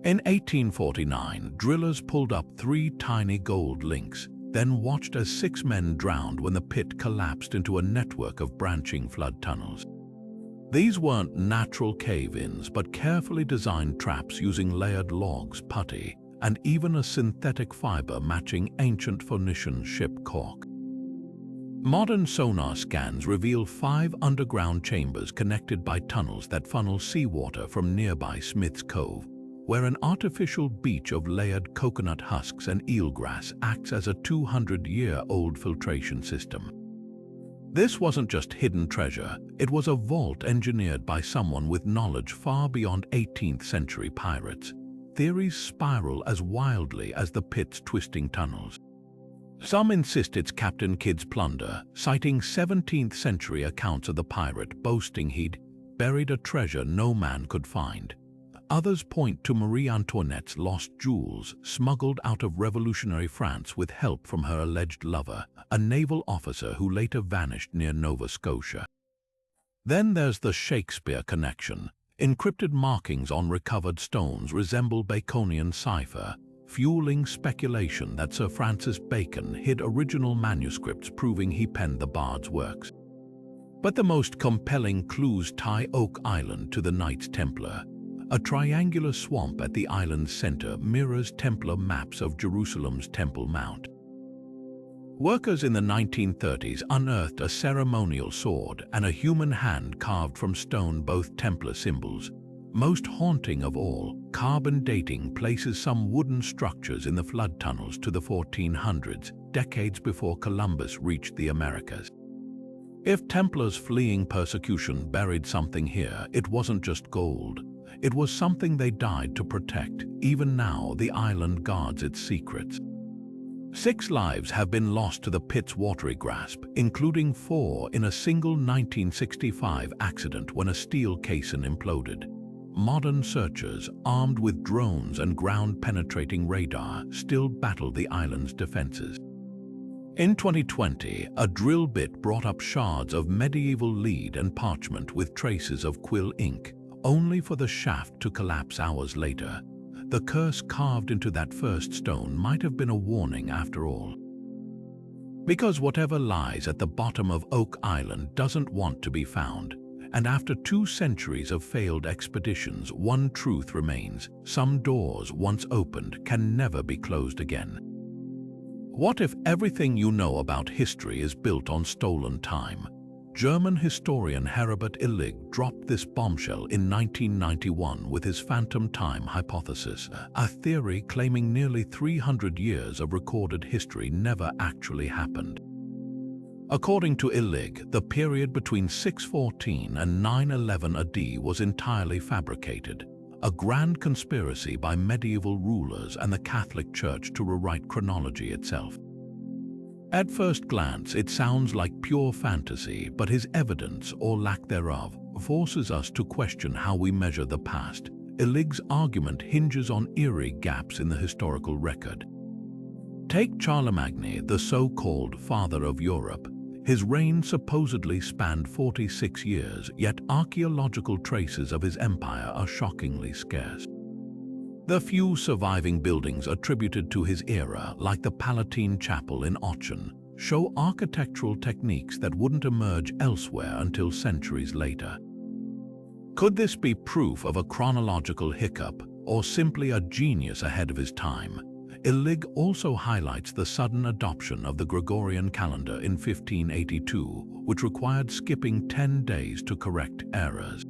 In 1849, drillers pulled up 3 tiny gold links, then watched as 6 men drowned when the pit collapsed into a network of branching flood tunnels. These weren't natural cave-ins, but carefully designed traps using layered logs, putty, and even a synthetic fiber matching ancient Phoenician ship caulk. Modern sonar scans reveal 5 underground chambers connected by tunnels that funnel seawater from nearby Smith's Cove, where an artificial beach of layered coconut husks and eelgrass acts as a 200-year-old filtration system. This wasn't just hidden treasure, it was a vault engineered by someone with knowledge far beyond 18th century pirates. Theories spiral as wildly as the pit's twisting tunnels. Some insist it's Captain Kidd's plunder, citing 17th century accounts of the pirate boasting he'd buried a treasure no man could find. Others point to Marie Antoinette's lost jewels, smuggled out of revolutionary France with help from her alleged lover, a naval officer who later vanished near Nova Scotia. Then there's the Shakespeare connection. Encrypted markings on recovered stones resemble Baconian cipher, fueling speculation that Sir Francis Bacon hid original manuscripts proving he penned the bard's works. But the most compelling clues tie Oak Island to the Knights Templar. A triangular swamp at the island's center mirrors Templar maps of Jerusalem's Temple Mount. Workers in the 1930s unearthed a ceremonial sword and a human hand carved from stone, both Templar symbols. Most haunting of all, carbon dating places some wooden structures in the flood tunnels to the 1400s, decades before Columbus reached the Americas. If Templars fleeing persecution buried something here, it wasn't just gold. It was something they died to protect. Even now, the island guards its secrets. 6 lives have been lost to the pit's watery grasp, including 4 in a single 1965 accident when a steel caisson imploded. Modern searchers, armed with drones and ground-penetrating radar, still battle the island's defenses. In 2020, a drill bit brought up shards of medieval lead and parchment with traces of quill ink, only for the shaft to collapse hours later. The curse carved into that first stone might have been a warning after all. Because whatever lies at the bottom of Oak Island doesn't want to be found. And after 2 centuries of failed expeditions, one truth remains: some doors once opened can never be closed again. What if everything you know about history is built on stolen time? German historian Herbert Illig dropped this bombshell in 1991 with his phantom time hypothesis, a theory claiming nearly 300 years of recorded history never actually happened. According to Illig, the period between 614 and 911 AD was entirely fabricated, a grand conspiracy by medieval rulers and the Catholic Church to rewrite chronology itself. At first glance, it sounds like pure fantasy, but his evidence, or lack thereof, forces us to question how we measure the past. Illig's argument hinges on eerie gaps in the historical record. Take Charlemagne, the so-called father of Europe. His reign supposedly spanned 46 years, yet archaeological traces of his empire are shockingly scarce. The few surviving buildings attributed to his era, like the Palatine Chapel in Aachen, show architectural techniques that wouldn't emerge elsewhere until centuries later. Could this be proof of a chronological hiccup, or simply a genius ahead of his time? Illig also highlights the sudden adoption of the Gregorian calendar in 1582, which required skipping 10 days to correct errors.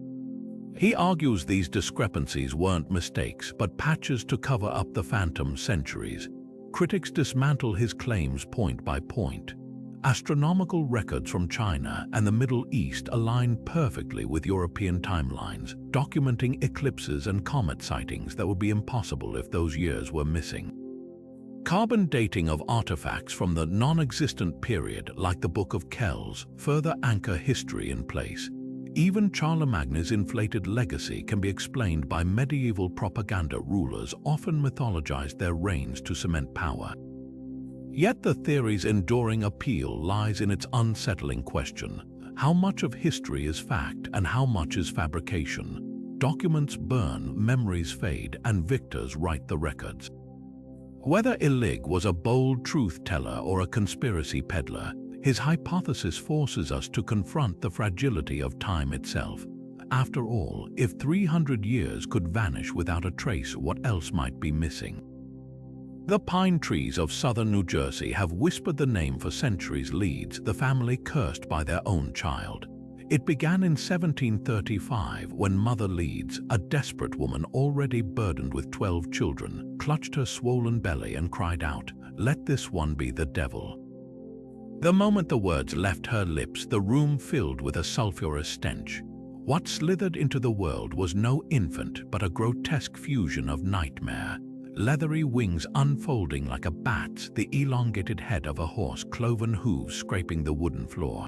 He argues these discrepancies weren't mistakes, but patches to cover up the phantom centuries. Critics dismantle his claims point by point. Astronomical records from China and the Middle East align perfectly with European timelines, documenting eclipses and comet sightings that would be impossible if those years were missing. Carbon dating of artifacts from the non-existent period, like the Book of Kells, further anchor history in place. Even Charlemagne's inflated legacy can be explained by medieval propaganda. Rulers often mythologized their reigns to cement power. Yet the theory's enduring appeal lies in its unsettling question: how much of history is fact and how much is fabrication? Documents burn, memories fade, and victors write the records. Whether Illig was a bold truth-teller or a conspiracy peddler, his hypothesis forces us to confront the fragility of time itself. After all, if 300 years could vanish without a trace, what else might be missing? The pine trees of southern New Jersey have whispered the name for centuries. Leeds, the family cursed by their own child. It began in 1735 when Mother Leeds, a desperate woman already burdened with 12 children, clutched her swollen belly and cried out, "Let this one be the devil." The moment the words left her lips, the room filled with a sulphurous stench. What slithered into the world was no infant, but a grotesque fusion of nightmare. Leathery wings unfolding like a bat's, the elongated head of a horse, cloven hooves scraping the wooden floor.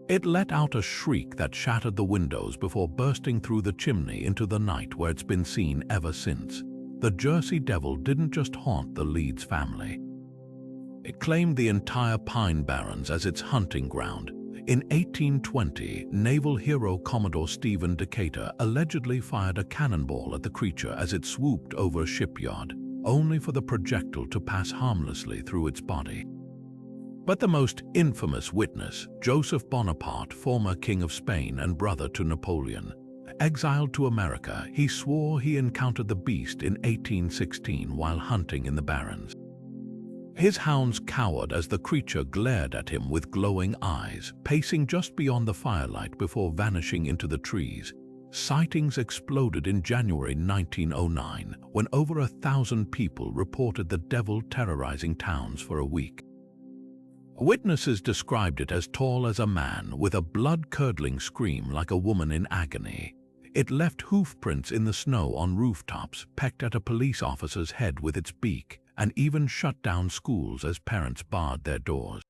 It let out a shriek that shattered the windows before bursting through the chimney into the night, where it's been seen ever since. The Jersey Devil didn't just haunt the Leeds family. It claimed the entire Pine Barrens as its hunting ground. In 1820, naval hero Commodore Stephen Decatur allegedly fired a cannonball at the creature as it swooped over a shipyard, only for the projectile to pass harmlessly through its body. But the most infamous witness, Joseph Bonaparte, former King of Spain and brother to Napoleon, exiled to America, he swore he encountered the beast in 1816 while hunting in the Barrens. His hounds cowered as the creature glared at him with glowing eyes, pacing just beyond the firelight before vanishing into the trees. Sightings exploded in January 1909, when over 1,000 people reported the devil terrorizing towns for a week. Witnesses described it as tall as a man, with a blood-curdling scream like a woman in agony. It left hoofprints in the snow on rooftops, pecked at a police officer's head with its beak, and even shut down schools as parents barred their doors.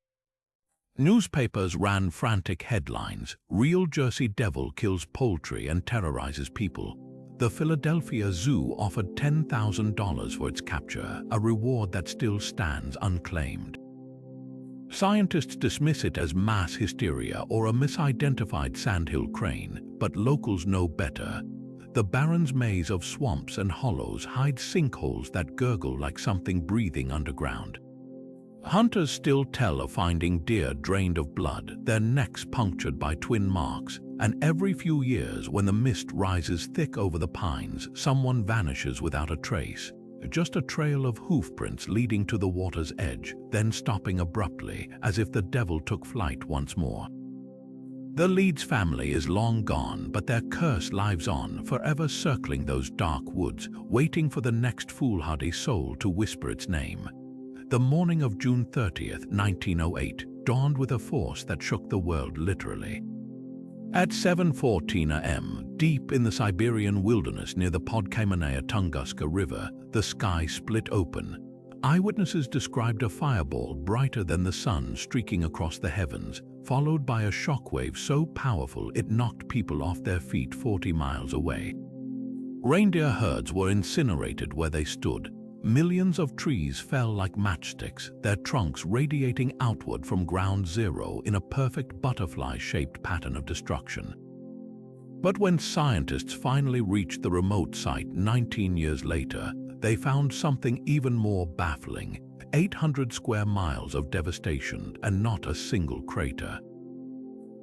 Newspapers ran frantic headlines: "Real Jersey Devil kills poultry and terrorizes people." The Philadelphia Zoo offered $10,000 for its capture, a reward that still stands unclaimed. Scientists dismiss it as mass hysteria or a misidentified sandhill crane, but locals know better. The Barrens maze of swamps and hollows hides sinkholes that gurgle like something breathing underground. Hunters still tell of finding deer drained of blood, their necks punctured by twin marks, and every few years when the mist rises thick over the pines, someone vanishes without a trace. Just a trail of hoofprints leading to the water's edge, then stopping abruptly, as if the devil took flight once more. The Leeds family is long gone, but their curse lives on, forever circling those dark woods, waiting for the next foolhardy soul to whisper its name. The morning of June 30th, 1908, dawned with a force that shook the world literally. At 7:14 a.m., deep in the Siberian wilderness near the Podkamennaya Tunguska River, the sky split open. Eyewitnesses described a fireball brighter than the sun streaking across the heavens, followed by a shockwave so powerful it knocked people off their feet 40 miles away. Reindeer herds were incinerated where they stood. Millions of trees fell like matchsticks, their trunks radiating outward from ground zero in a perfect butterfly-shaped pattern of destruction. But when scientists finally reached the remote site 19 years later, they found something even more baffling: 800 square miles of devastation and not a single crater.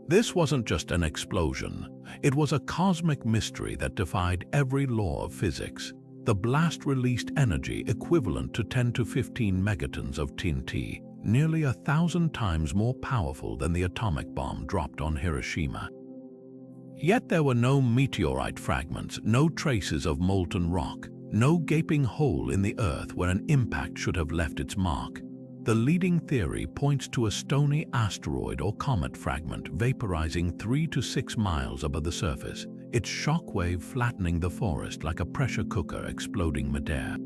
This wasn't just an explosion. It was a cosmic mystery that defied every law of physics. The blast released energy equivalent to 10 to 15 megatons of TNT, nearly 1,000 times more powerful than the atomic bomb dropped on Hiroshima. Yet there were no meteorite fragments, no traces of molten rock, no gaping hole in the earth where an impact should have left its mark. The leading theory points to a stony asteroid or comet fragment vaporizing 3 to 6 miles above the surface, its shockwave flattening the forest like a pressure cooker exploding midair.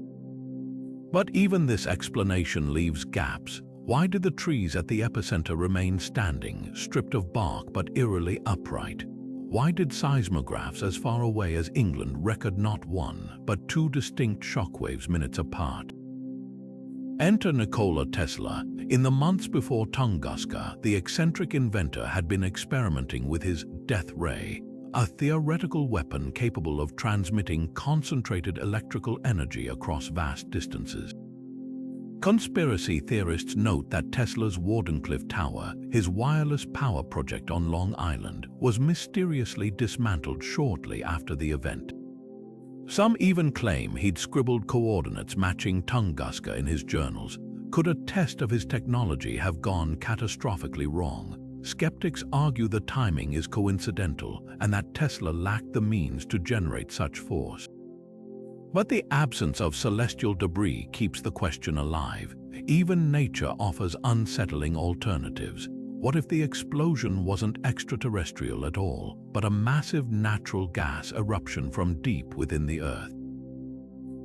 But even this explanation leaves gaps. Why did the trees at the epicenter remain standing, stripped of bark but eerily upright? Why did seismographs as far away as England record not one, but 2 distinct shockwaves minutes apart? Enter Nikola Tesla. In the months before Tunguska, the eccentric inventor had been experimenting with his death ray, a theoretical weapon capable of transmitting concentrated electrical energy across vast distances. Conspiracy theorists note that Tesla's Wardenclyffe Tower, his wireless power project on Long Island, was mysteriously dismantled shortly after the event. Some even claim he'd scribbled coordinates matching Tunguska in his journals. Could a test of his technology have gone catastrophically wrong? Skeptics argue the timing is coincidental and that Tesla lacked the means to generate such force. But the absence of celestial debris keeps the question alive. Even nature offers unsettling alternatives. What if the explosion wasn't extraterrestrial at all, but a massive natural gas eruption from deep within the Earth?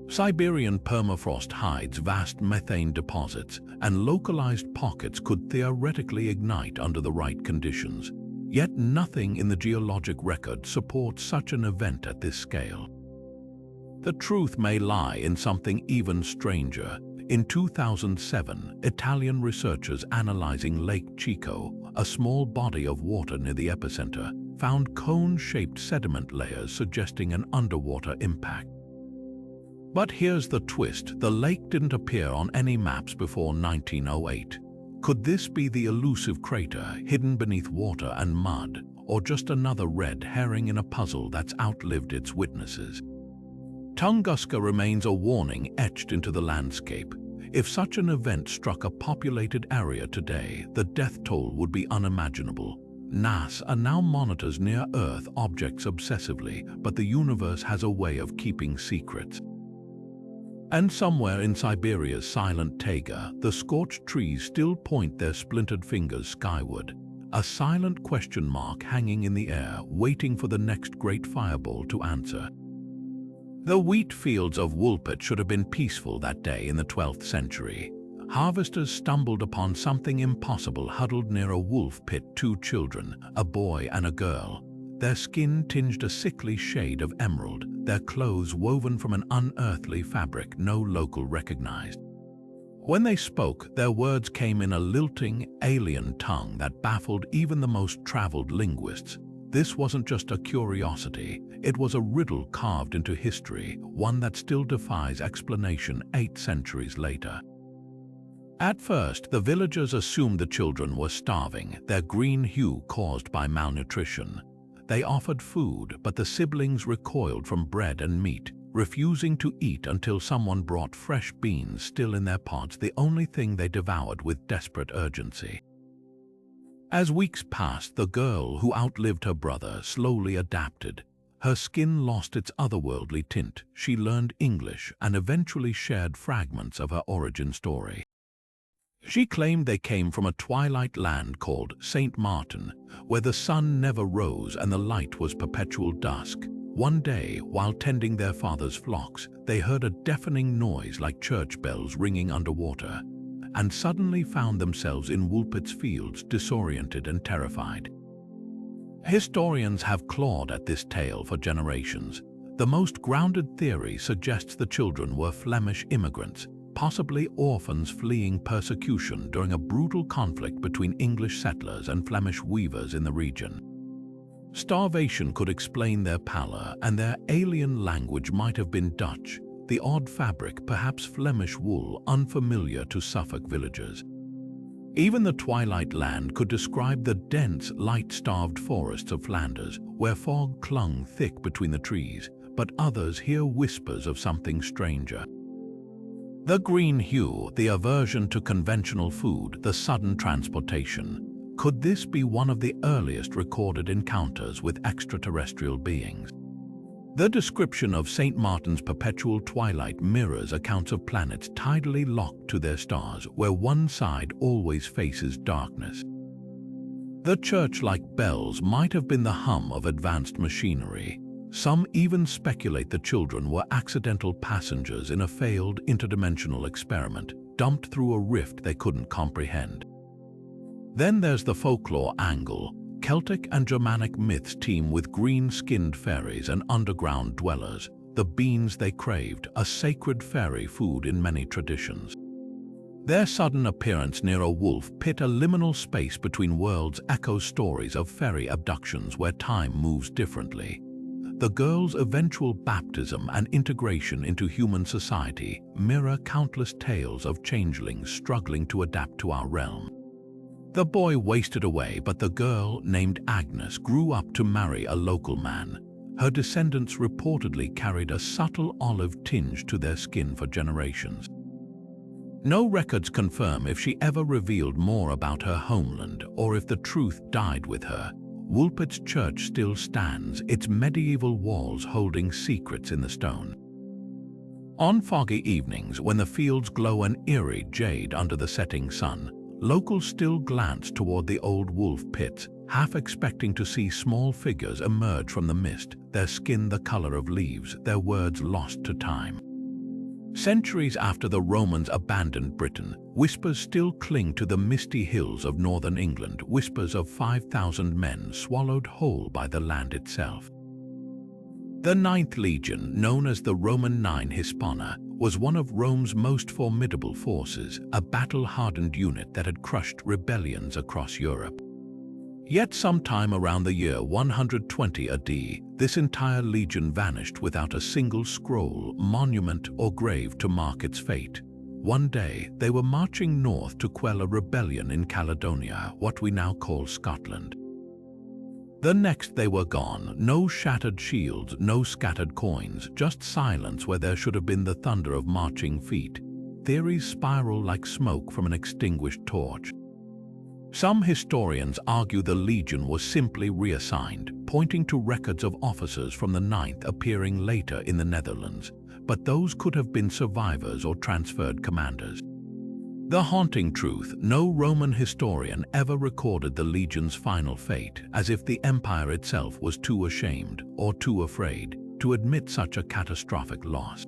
Siberian permafrost hides vast methane deposits, and localized pockets could theoretically ignite under the right conditions. Yet nothing in the geologic record supports such an event at this scale. The truth may lie in something even stranger. In 2007, Italian researchers analyzing Lake Chico, a small body of water near the epicenter, found cone-shaped sediment layers suggesting an underwater impact. But here's the twist: the lake didn't appear on any maps before 1908. Could this be the elusive crater hidden beneath water and mud, or just another red herring in a puzzle that's outlived its witnesses? Tunguska remains a warning etched into the landscape. If such an event struck a populated area today, the death toll would be unimaginable. NASA now monitors near-Earth objects obsessively, but the universe has a way of keeping secrets. And somewhere in Siberia's silent taiga, the scorched trees still point their splintered fingers skyward, a silent question mark hanging in the air, waiting for the next great fireball to answer. The wheat fields of Woolpit should have been peaceful that day in the 12th century. Harvesters stumbled upon something impossible huddled near a wolf pit: 2 children, a boy and a girl. Their skin tinged a sickly shade of emerald, their clothes woven from an unearthly fabric no local recognized. When they spoke, their words came in a lilting, alien tongue that baffled even the most traveled linguists. This wasn't just a curiosity, it was a riddle carved into history, one that still defies explanation 8 centuries later. At first, the villagers assumed the children were starving, their green hue caused by malnutrition. They offered food, but the siblings recoiled from bread and meat, refusing to eat until someone brought fresh beans still in their pods, the only thing they devoured with desperate urgency. As weeks passed, the girl, who outlived her brother, slowly adapted. Her skin lost its otherworldly tint, she learned English, and eventually shared fragments of her origin story. She claimed they came from a twilight land called St. Martin, where the sun never rose and the light was perpetual dusk. One day, while tending their father's flocks, they heard a deafening noise like church bells ringing underwater, and suddenly found themselves in Woolpit's fields, disoriented and terrified. Historians have clawed at this tale for generations. The most grounded theory suggests the children were Flemish immigrants, possibly orphans fleeing persecution during a brutal conflict between English settlers and Flemish weavers in the region. Starvation could explain their pallor, and their alien language might have been Dutch, the odd fabric perhaps Flemish wool unfamiliar to Suffolk villagers. Even the twilight land could describe the dense, light-starved forests of Flanders, where fog clung thick between the trees, but others hear whispers of something stranger. The green hue, the aversion to conventional food, the sudden transportation. Could this be one of the earliest recorded encounters with extraterrestrial beings? The description of St. Martin's perpetual twilight mirrors accounts of planets tidally locked to their stars, where one side always faces darkness. The church-like bells might have been the hum of advanced machinery. Some even speculate the children were accidental passengers in a failed interdimensional experiment, dumped through a rift they couldn't comprehend. Then there's the folklore angle. Celtic and Germanic myths teem with green-skinned fairies and underground dwellers, the beans they craved, a sacred fairy food in many traditions. Their sudden appearance near a wolf pit a liminal space between worlds echoes stories of fairy abductions where time moves differently. The girl's eventual baptism and integration into human society mirror countless tales of changelings struggling to adapt to our realm. The boy wasted away, but the girl, named Agnes, grew up to marry a local man. Her descendants reportedly carried a subtle olive tinge to their skin for generations. No records confirm if she ever revealed more about her homeland or if the truth died with her. Woolpit's church still stands, its medieval walls holding secrets in the stone. On foggy evenings, when the fields glow an eerie jade under the setting sun, locals still glance toward the old wolf pits, half expecting to see small figures emerge from the mist, their skin the color of leaves, their words lost to time. Centuries after the Romans abandoned Britain, whispers still cling to the misty hills of northern England, whispers of 5,000 men swallowed whole by the land itself. The Ninth Legion, known as the Roman Nine Hispana, was one of Rome's most formidable forces, a battle-hardened unit that had crushed rebellions across Europe. Yet sometime around the year 120 AD, this entire legion vanished without a single scroll, monument, or grave to mark its fate. One day, they were marching north to quell a rebellion in Caledonia, what we now call Scotland. The next they were gone, no shattered shields, no scattered coins, just silence where there should have been the thunder of marching feet. Theories spiral like smoke from an extinguished torch. Some historians argue the legion was simply reassigned, pointing to records of officers from the Ninth appearing later in the Netherlands, but those could have been survivors or transferred commanders. The haunting truth, no Roman historian ever recorded the legion's final fate, as if the empire itself was too ashamed or too afraid to admit such a catastrophic loss.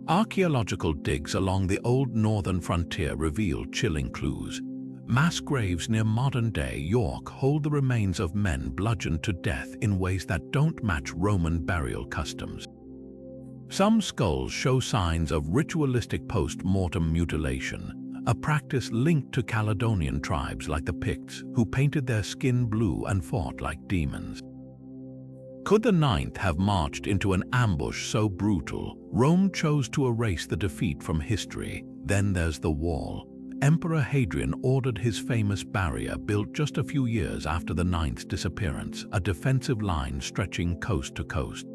Archaeological digs along the old northern frontier reveal chilling clues. Mass graves near modern-day York hold the remains of men bludgeoned to death in ways that don't match Roman burial customs. Some skulls show signs of ritualistic post-mortem mutilation, a practice linked to Caledonian tribes like the Picts, who painted their skin blue and fought like demons. Could the Ninth have marched into an ambush so brutal, Rome chose to erase the defeat from history? Then there's the Wall. Emperor Hadrian ordered his famous barrier built just a few years after the Ninth's disappearance, a defensive line stretching coast to coast.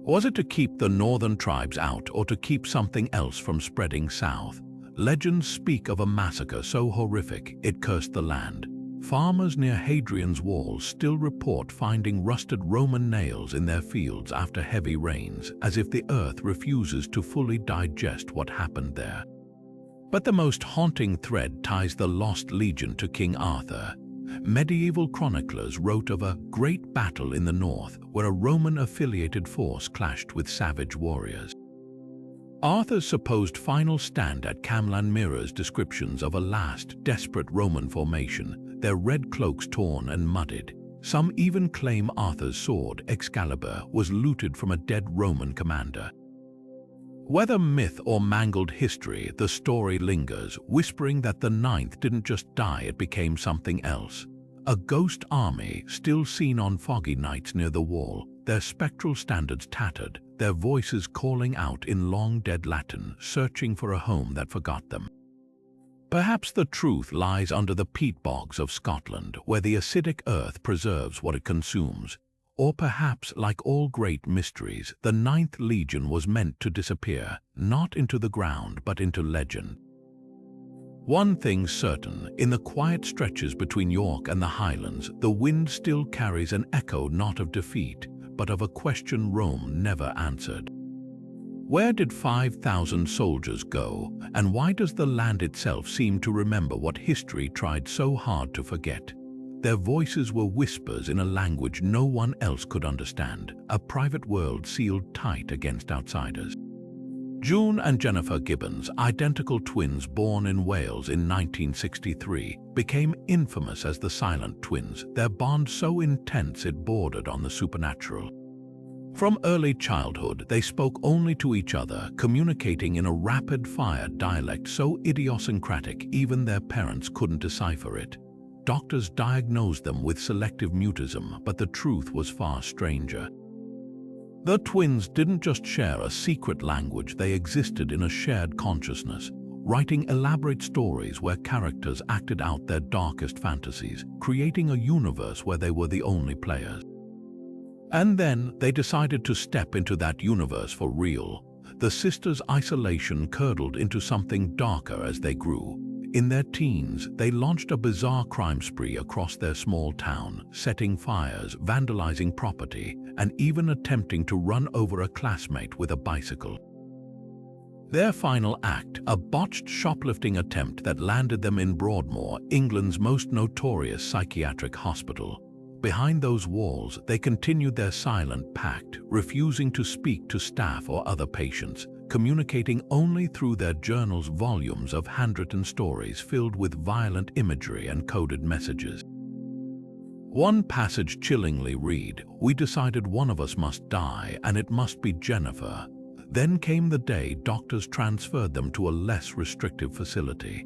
Was it to keep the northern tribes out or to keep something else from spreading south? Legends speak of a massacre so horrific it cursed the land. Farmers near Hadrian's Wall still report finding rusted Roman nails in their fields after heavy rains, as if the earth refuses to fully digest what happened there. But the most haunting thread ties the lost legion to King Arthur. Medieval chroniclers wrote of a great battle in the north where a Roman-affiliated force clashed with savage warriors. Arthur's supposed final stand at Camlan mirrors descriptions of a last, desperate Roman formation, their red cloaks torn and muddied. Some even claim Arthur's sword, Excalibur, was looted from a dead Roman commander. Whether myth or mangled history, the story lingers, whispering that the Ninth didn't just die, it became something else. A ghost army still seen on foggy nights near the Wall, their spectral standards tattered, their voices calling out in long-dead Latin, searching for a home that forgot them. Perhaps the truth lies under the peat bogs of Scotland, where the acidic earth preserves what it consumes. Or perhaps, like all great mysteries, the Ninth Legion was meant to disappear, not into the ground but into legend. One thing's certain, in the quiet stretches between York and the Highlands, the wind still carries an echo not of defeat, but of a question Rome never answered. Where did 5,000 soldiers go, and why does the land itself seem to remember what history tried so hard to forget? Their voices were whispers in a language no one else could understand, a private world sealed tight against outsiders. June and Jennifer Gibbons, identical twins born in Wales in 1963, became infamous as the Silent Twins, their bond so intense it bordered on the supernatural. From early childhood, they spoke only to each other, communicating in a rapid-fire dialect so idiosyncratic even their parents couldn't decipher it. Doctors diagnosed them with selective mutism, but the truth was far stranger. The twins didn't just share a secret language, they existed in a shared consciousness, writing elaborate stories where characters acted out their darkest fantasies, creating a universe where they were the only players. And then they decided to step into that universe for real. The sisters' isolation curdled into something darker as they grew. In their teens, they launched a bizarre crime spree across their small town, setting fires, vandalizing property, and even attempting to run over a classmate with a bicycle. Their final act, a botched shoplifting attempt that landed them in Broadmoor, England's most notorious psychiatric hospital. Behind those walls, they continued their silent pact, refusing to speak to staff or other patients, communicating only through their journals, volumes of handwritten stories filled with violent imagery and coded messages. One passage chillingly read, "We decided one of us must die, and it must be Jennifer." Then came the day doctors transferred them to a less restrictive facility.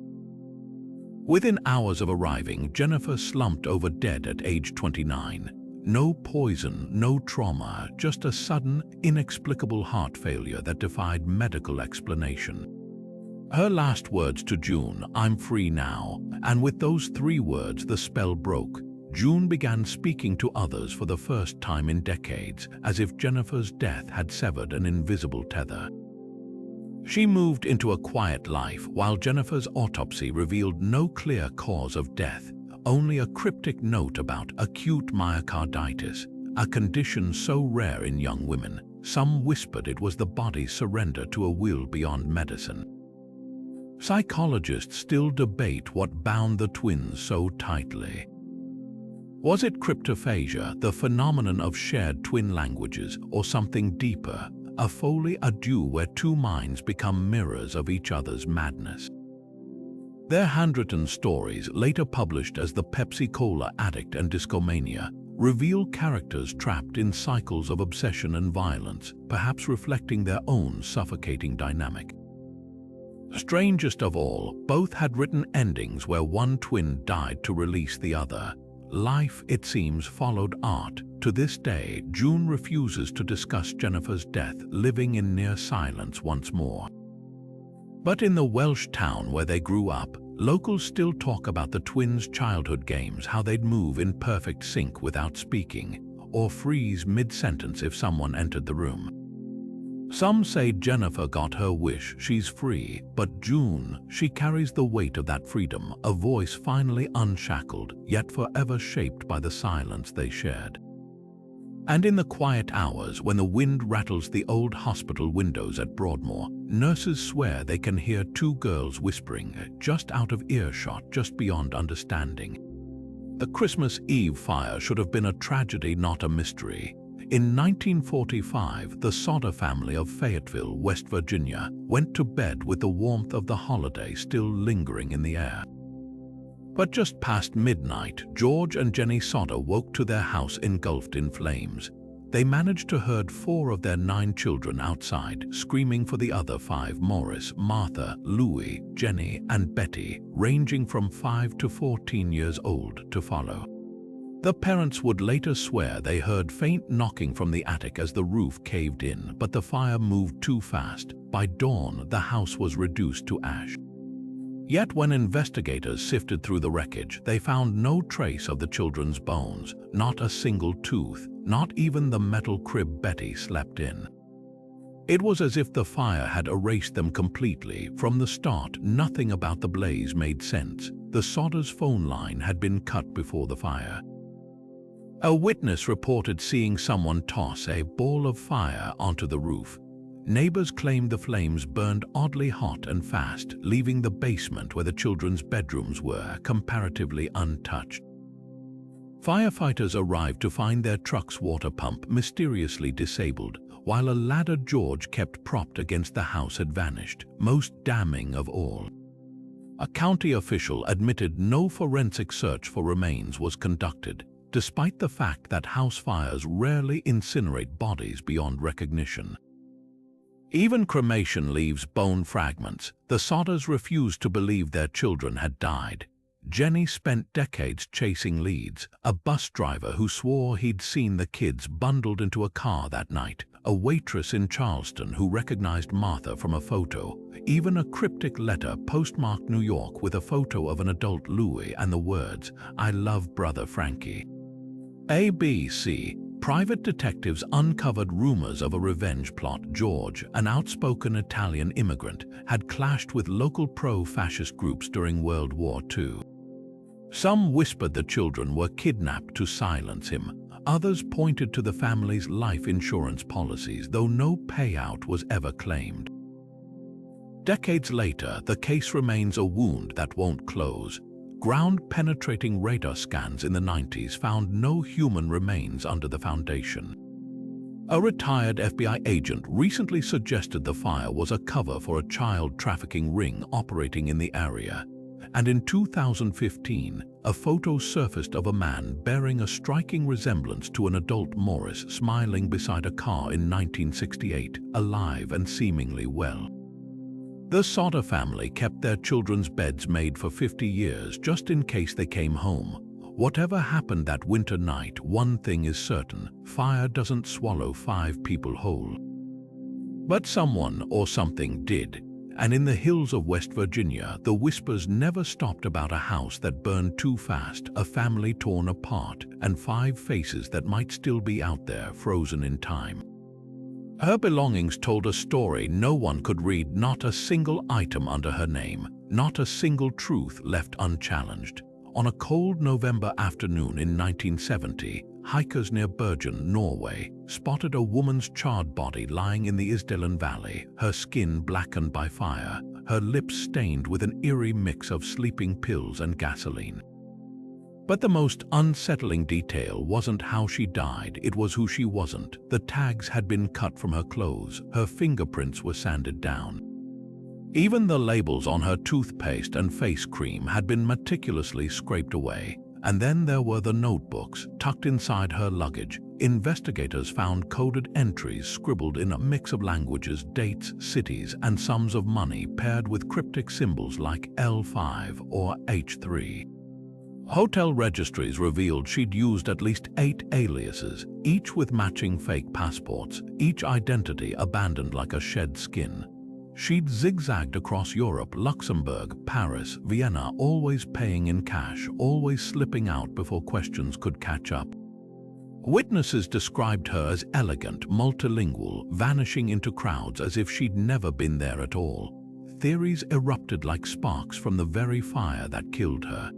Within hours of arriving, Jennifer slumped over dead at age 29. No poison, no trauma, just a sudden, inexplicable heart failure that defied medical explanation. Her last words to June, "I'm free now," and with those 3 words the spell broke. June began speaking to others for the first time in decades, as if Jennifer's death had severed an invisible tether. She moved into a quiet life, while Jennifer's autopsy revealed no clear cause of death, only a cryptic note about acute myocarditis, a condition so rare in young women. Some whispered it was the body's surrender to a will beyond medicine. Psychologists still debate what bound the twins so tightly. Was it cryptophagia, the phenomenon of shared twin languages, or something deeper, a folie à deux where 2 minds become mirrors of each other's madness? Their handwritten stories, later published as The Pepsi-Cola Addict and Discomania, reveal characters trapped in cycles of obsession and violence, perhaps reflecting their own suffocating dynamic. Strangest of all, both had written endings where one twin died to release the other. Life, it seems, followed art. To this day, June refuses to discuss Jennifer's death, living in near silence once more. But in the Welsh town where they grew up, locals still talk about the twins' childhood games, how they'd move in perfect sync without speaking, or freeze mid-sentence if someone entered the room. Some say Jennifer got her wish, she's free, but June, she carries the weight of that freedom, a voice finally unshackled, yet forever shaped by the silence they shared. And in the quiet hours when the wind rattles the old hospital windows at Broadmoor, nurses swear they can hear 2 girls whispering, just out of earshot, just beyond understanding. The Christmas Eve fire should have been a tragedy, not a mystery. In 1945, the Sodder family of Fayetteville, West Virginia, went to bed with the warmth of the holiday still lingering in the air. But just past midnight, George and Jenny Sodder woke to their house engulfed in flames. They managed to herd 4 of their 9 children outside, screaming for the other 5: Morris, Martha, Louis, Jenny, and Betty, ranging from 5 to 14 years old, to follow. The parents would later swear they heard faint knocking from the attic as the roof caved in, but the fire moved too fast. By dawn, the house was reduced to ash. Yet when investigators sifted through the wreckage, they found no trace of the children's bones, not a single tooth, not even the metal crib Betty slept in. It was as if the fire had erased them completely. From the start, nothing about the blaze made sense. The Sodders' phone line had been cut before the fire. A witness reported seeing someone toss a ball of fire onto the roof. Neighbors claimed the flames burned oddly hot and fast, leaving the basement where the children's bedrooms were comparatively untouched. Firefighters arrived to find their truck's water pump mysteriously disabled, while a ladder George kept propped against the house had vanished, most damning of all. A county official admitted no forensic search for remains was conducted, despite the fact that house fires rarely incinerate bodies beyond recognition. Even cremation leaves bone fragments. The Sodders refused to believe their children had died. Jenny spent decades chasing leads, a bus driver who swore he'd seen the kids bundled into a car that night, a waitress in Charleston who recognized Martha from a photo, even a cryptic letter postmarked New York with a photo of an adult Louis and the words, "I love brother Frankie." ABC. Private detectives uncovered rumors of a revenge plot. George, an outspoken Italian immigrant, had clashed with local pro-fascist groups during World War II. Some whispered the children were kidnapped to silence him. Others pointed to the family's life insurance policies, though no payout was ever claimed. Decades later, the case remains a wound that won't close. Ground-penetrating radar scans in the 90s found no human remains under the foundation. A retired FBI agent recently suggested the fire was a cover for a child trafficking ring operating in the area. And in 2015, a photo surfaced of a man bearing a striking resemblance to an adult Morris smiling beside a car in 1968, alive and seemingly well. The Sodder family kept their children's beds made for 50 years just in case they came home. Whatever happened that winter night, one thing is certain: fire doesn't swallow 5 people whole. But someone or something did. And in the hills of West Virginia, the whispers never stopped about a house that burned too fast, a family torn apart, and 5 faces that might still be out there, frozen in time. Her belongings told a story no one could read, not a single item under her name, not a single truth left unchallenged. On a cold November afternoon in 1970, hikers near Bergen, Norway, spotted a woman's charred body lying in the Isdalen Valley, her skin blackened by fire, her lips stained with an eerie mix of sleeping pills and gasoline. But the most unsettling detail wasn't how she died, it was who she wasn't. The tags had been cut from her clothes, her fingerprints were sanded down. Even the labels on her toothpaste and face cream had been meticulously scraped away. And then there were the notebooks tucked inside her luggage. Investigators found coded entries scribbled in a mix of languages, dates, cities, and sums of money paired with cryptic symbols like L5 or H3. Hotel registries revealed she'd used at least 8 aliases, each with matching fake passports, each identity abandoned like a shed skin. She'd zigzagged across Europe, Luxembourg, Paris, Vienna, always paying in cash, always slipping out before questions could catch up. Witnesses described her as elegant, multilingual, vanishing into crowds as if she'd never been there at all. Theories erupted like sparks from the very fire that killed her.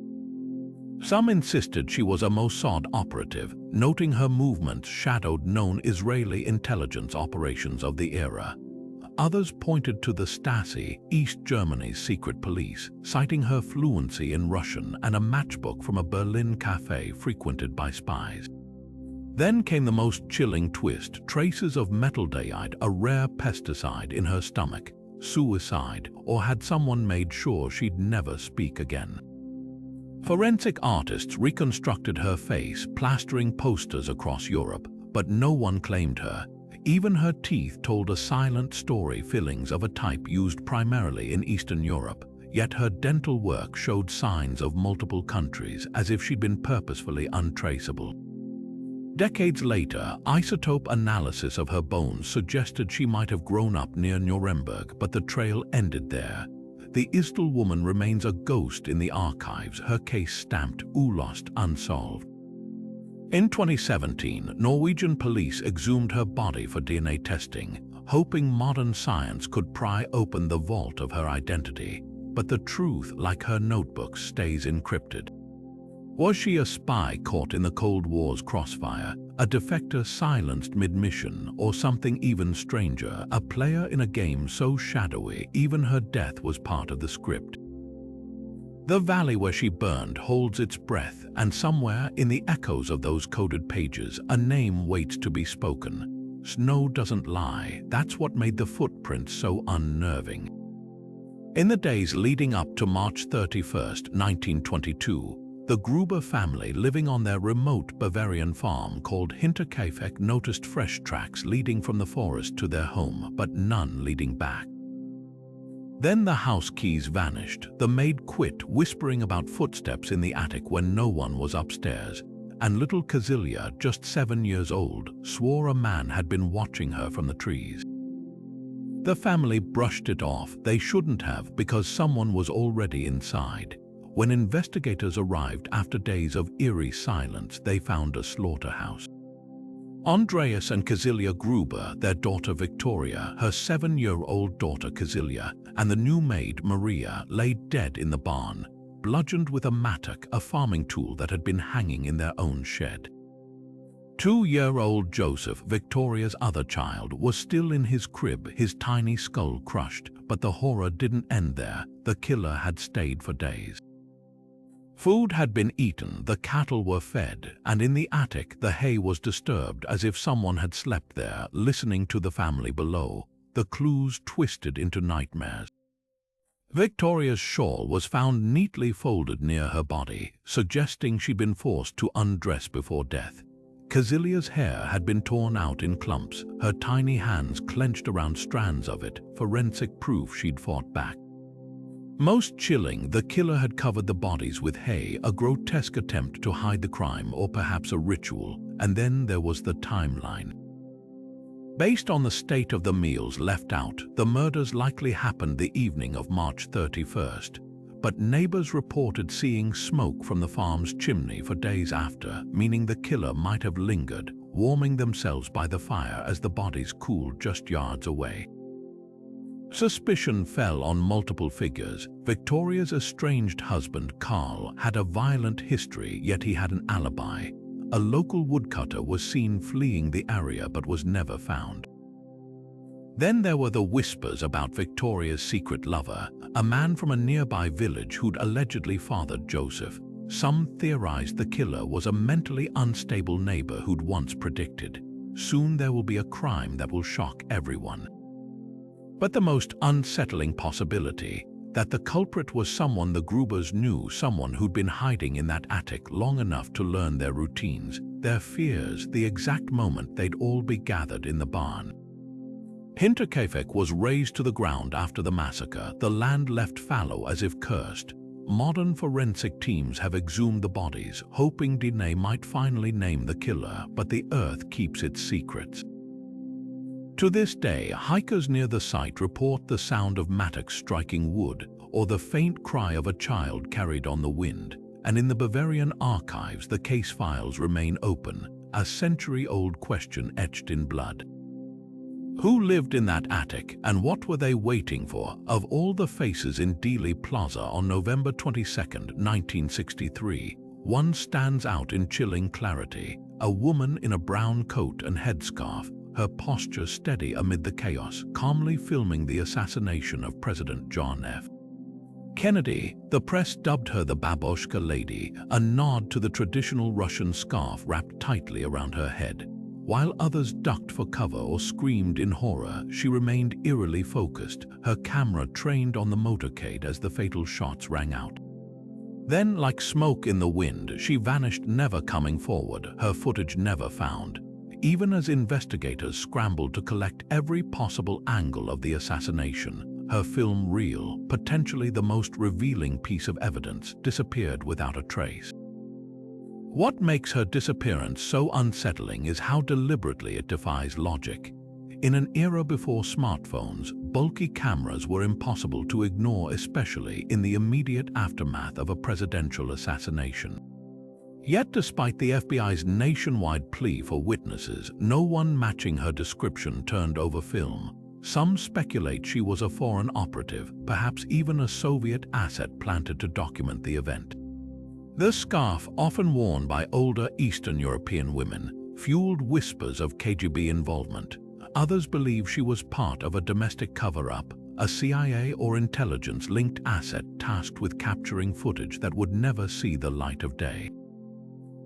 Some insisted she was a Mossad operative, noting her movements shadowed known Israeli intelligence operations of the era. Others pointed to the Stasi, East Germany's secret police, citing her fluency in Russian and a matchbook from a Berlin cafe frequented by spies. Then came the most chilling twist: traces of metaldehyde, a rare pesticide, in her stomach. Suicide, or had someone made sure she'd never speak again? Forensic artists reconstructed her face, plastering posters across Europe, but no one claimed her. Even her teeth told a silent story, fillings of a type used primarily in Eastern Europe. Yet her dental work showed signs of multiple countries, as if she'd been purposefully untraceable. Decades later, isotope analysis of her bones suggested she might have grown up near Nuremberg, but the trail ended there. The Isdal woman remains a ghost in the archives, her case stamped "Uløst, unsolved." In 2017, Norwegian police exhumed her body for DNA testing, hoping modern science could pry open the vault of her identity. But the truth, like her notebooks, stays encrypted. Was she a spy caught in the Cold War's crossfire, a defector silenced mid-mission, or something even stranger, a player in a game so shadowy even her death was part of the script? The valley where she burned holds its breath, and somewhere in the echoes of those coded pages, a name waits to be spoken. Snow doesn't lie. That's what made the footprints so unnerving. In the days leading up to March 31st, 1922, the Gruber family living on their remote Bavarian farm called Hinterkaifeck noticed fresh tracks leading from the forest to their home, but none leading back. Then the house keys vanished. The maid quit, whispering about footsteps in the attic when no one was upstairs, and little Kazilia, just 7 years old, swore a man had been watching her from the trees. The family brushed it off. They shouldn't have, because someone was already inside. When investigators arrived after days of eerie silence, they found a slaughterhouse. Andreas and Kazilia Gruber, their daughter Victoria, her 7-year-old daughter Kazilia, and the new maid Maria lay dead in the barn, bludgeoned with a mattock, a farming tool that had been hanging in their own shed. 2-year-old Joseph, Victoria's other child, was still in his crib, his tiny skull crushed, but the horror didn't end there. The killer had stayed for days. Food had been eaten, the cattle were fed, and in the attic the hay was disturbed as if someone had slept there, listening to the family below, the clues twisted into nightmares. Victoria's shawl was found neatly folded near her body, suggesting she'd been forced to undress before death. Kazilia's hair had been torn out in clumps, her tiny hands clenched around strands of it, forensic proof she'd fought back. Most chilling, the killer had covered the bodies with hay, a grotesque attempt to hide the crime, or perhaps a ritual. And then there was the timeline. Based on the state of the meals left out, the murders likely happened the evening of March 31st. But neighbors reported seeing smoke from the farm's chimney for days after, meaning the killer might have lingered, warming themselves by the fire as the bodies cooled just yards away. Suspicion fell on multiple figures. Victoria's estranged husband, Carl, had a violent history, yet he had an alibi. A local woodcutter was seen fleeing the area but was never found. Then there were the whispers about Victoria's secret lover, a man from a nearby village who'd allegedly fathered Joseph. Some theorized the killer was a mentally unstable neighbor who'd once predicted, "Soon there will be a crime that will shock everyone." But the most unsettling possibility, that the culprit was someone the Grubers knew, someone who'd been hiding in that attic long enough to learn their routines, their fears, the exact moment they'd all be gathered in the barn. Hinterkaifeck was razed to the ground after the massacre, the land left fallow as if cursed. Modern forensic teams have exhumed the bodies, hoping DNA might finally name the killer, but the earth keeps its secrets. To this day, hikers near the site report the sound of mattocks striking wood, or the faint cry of a child carried on the wind. And in the Bavarian archives, the case files remain open, a century-old question etched in blood. Who lived in that attic, and what were they waiting for? Of all the faces in Dealey Plaza on November 22, 1963, one stands out in chilling clarity: a woman in a brown coat and headscarf, her posture steady amid the chaos, calmly filming the assassination of President John F. Kennedy. The press dubbed her the Babushka Lady, a nod to the traditional Russian scarf wrapped tightly around her head. While others ducked for cover or screamed in horror, she remained eerily focused, her camera trained on the motorcade as the fatal shots rang out. Then, like smoke in the wind, she vanished, never coming forward, her footage never found. Even as investigators scrambled to collect every possible angle of the assassination, her film reel, potentially the most revealing piece of evidence, disappeared without a trace. What makes her disappearance so unsettling is how deliberately it defies logic. In an era before smartphones, bulky cameras were impossible to ignore, especially in the immediate aftermath of a presidential assassination. Yet despite the FBI's nationwide plea for witnesses, no one matching her description turned over film. Some speculate she was a foreign operative, perhaps even a Soviet asset planted to document the event. The scarf, often worn by older Eastern European women, fueled whispers of KGB involvement. Others believe she was part of a domestic cover-up, a CIA or intelligence-linked asset tasked with capturing footage that would never see the light of day.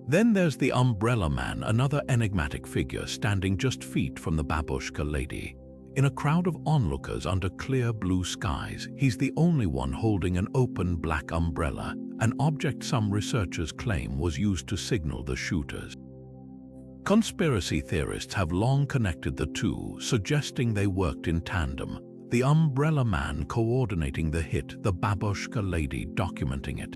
Then there's the Umbrella Man, another enigmatic figure standing just feet from the Babushka lady. In a crowd of onlookers under clear blue skies, he's the only one holding an open black umbrella, an object some researchers claim was used to signal the shooters. Conspiracy theorists have long connected the two, suggesting they worked in tandem, the Umbrella Man coordinating the hit, the Babushka lady documenting it.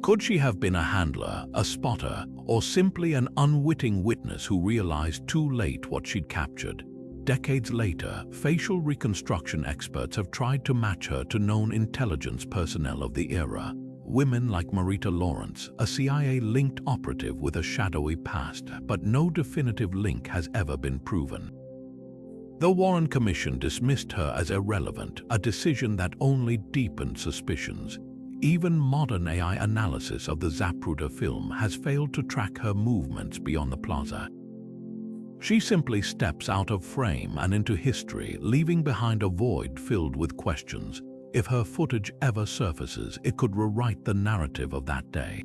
Could she have been a handler, a spotter, or simply an unwitting witness who realized too late what she'd captured? Decades later, facial reconstruction experts have tried to match her to known intelligence personnel of the era. Women like Marita Lawrence, a CIA-linked operative with a shadowy past, but no definitive link has ever been proven. The Warren Commission dismissed her as irrelevant, a decision that only deepened suspicions. Even modern AI analysis of the Zapruder film has failed to track her movements beyond the plaza. She simply steps out of frame and into history, leaving behind a void filled with questions. If her footage ever surfaces, it could rewrite the narrative of that day.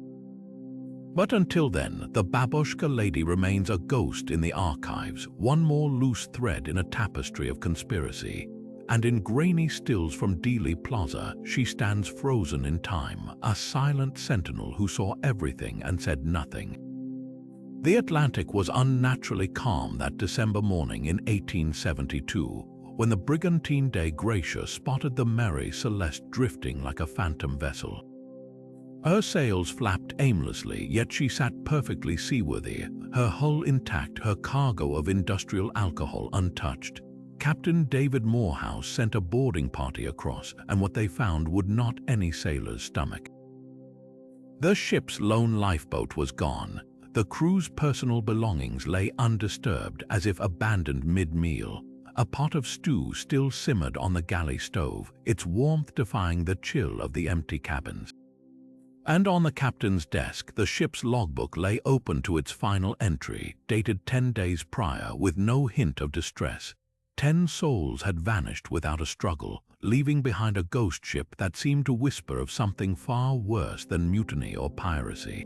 But until then, the Babushka lady remains a ghost in the archives, one more loose thread in a tapestry of conspiracy. And in grainy stills from Dealey Plaza, she stands frozen in time, a silent sentinel who saw everything and said nothing. The Atlantic was unnaturally calm that December morning in 1872, when the brigantine de Gracia spotted the Mary Celeste drifting like a phantom vessel. Her sails flapped aimlessly, yet she sat perfectly seaworthy, her hull intact, her cargo of industrial alcohol untouched. Captain David Morehouse sent a boarding party across, and what they found would not any sailor's stomach. The ship's lone lifeboat was gone. The crew's personal belongings lay undisturbed, as if abandoned mid-meal. A pot of stew still simmered on the galley stove, its warmth defying the chill of the empty cabins. And on the captain's desk, the ship's logbook lay open to its final entry, dated 10 days prior, with no hint of distress. 10 souls had vanished without a struggle, leaving behind a ghost ship that seemed to whisper of something far worse than mutiny or piracy.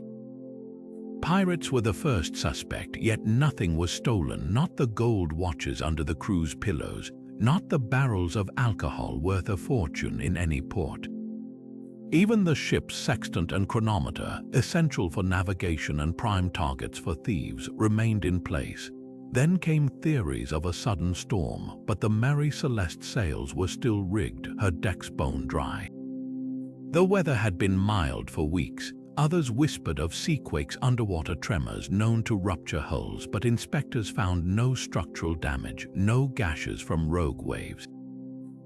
Pirates were the first suspect, yet nothing was stolen, not the gold watches under the crew's pillows, not the barrels of alcohol worth a fortune in any port. Even the ship's sextant and chronometer, essential for navigation and prime targets for thieves, remained in place. Then came theories of a sudden storm, but the Mary Celeste's sails were still rigged, her decks bone dry. The weather had been mild for weeks. Others whispered of seaquakes, underwater tremors known to rupture hulls, but inspectors found no structural damage, no gashes from rogue waves.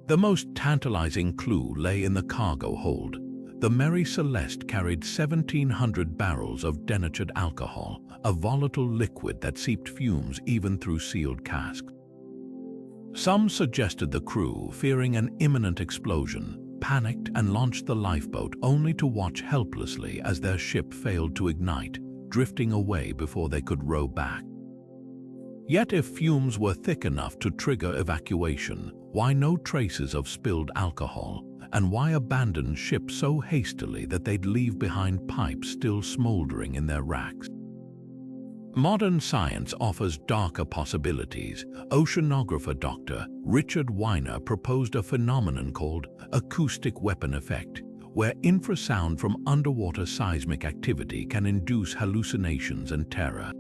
The most tantalizing clue lay in the cargo hold. The Mary Celeste carried 1,700 barrels of denatured alcohol, a volatile liquid that seeped fumes even through sealed casks. Some suggested the crew, fearing an imminent explosion, panicked and launched the lifeboat only to watch helplessly as their ship failed to ignite, drifting away before they could row back. Yet if fumes were thick enough to trigger evacuation, why no traces of spilled alcohol? And why abandon ships so hastily that they'd leave behind pipes still smoldering in their racks? Modern science offers darker possibilities. Oceanographer Dr. Richard Weiner proposed a phenomenon called acoustic weapon effect, where infrasound from underwater seismic activity can induce hallucinations and terror.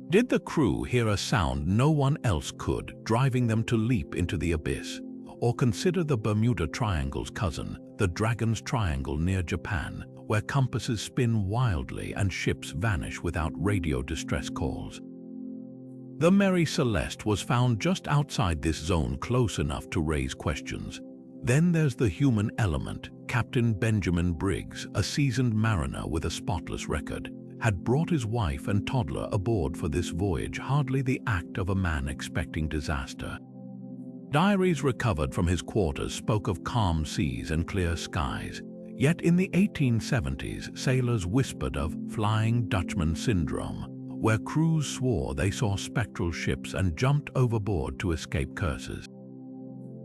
Did the crew hear a sound no one else could, driving them to leap into the abyss? Or consider the Bermuda Triangle's cousin, the Dragon's Triangle near Japan, where compasses spin wildly and ships vanish without radio distress calls. The Mary Celeste was found just outside this zone, close enough to raise questions. Then there's the human element. Captain Benjamin Briggs, a seasoned mariner with a spotless record, had brought his wife and toddler aboard for this voyage, hardly the act of a man expecting disaster. Diaries recovered from his quarters spoke of calm seas and clear skies, Yet in the 1870s, sailors whispered of Flying Dutchman syndrome, where crews swore they saw spectral ships and jumped overboard to escape curses.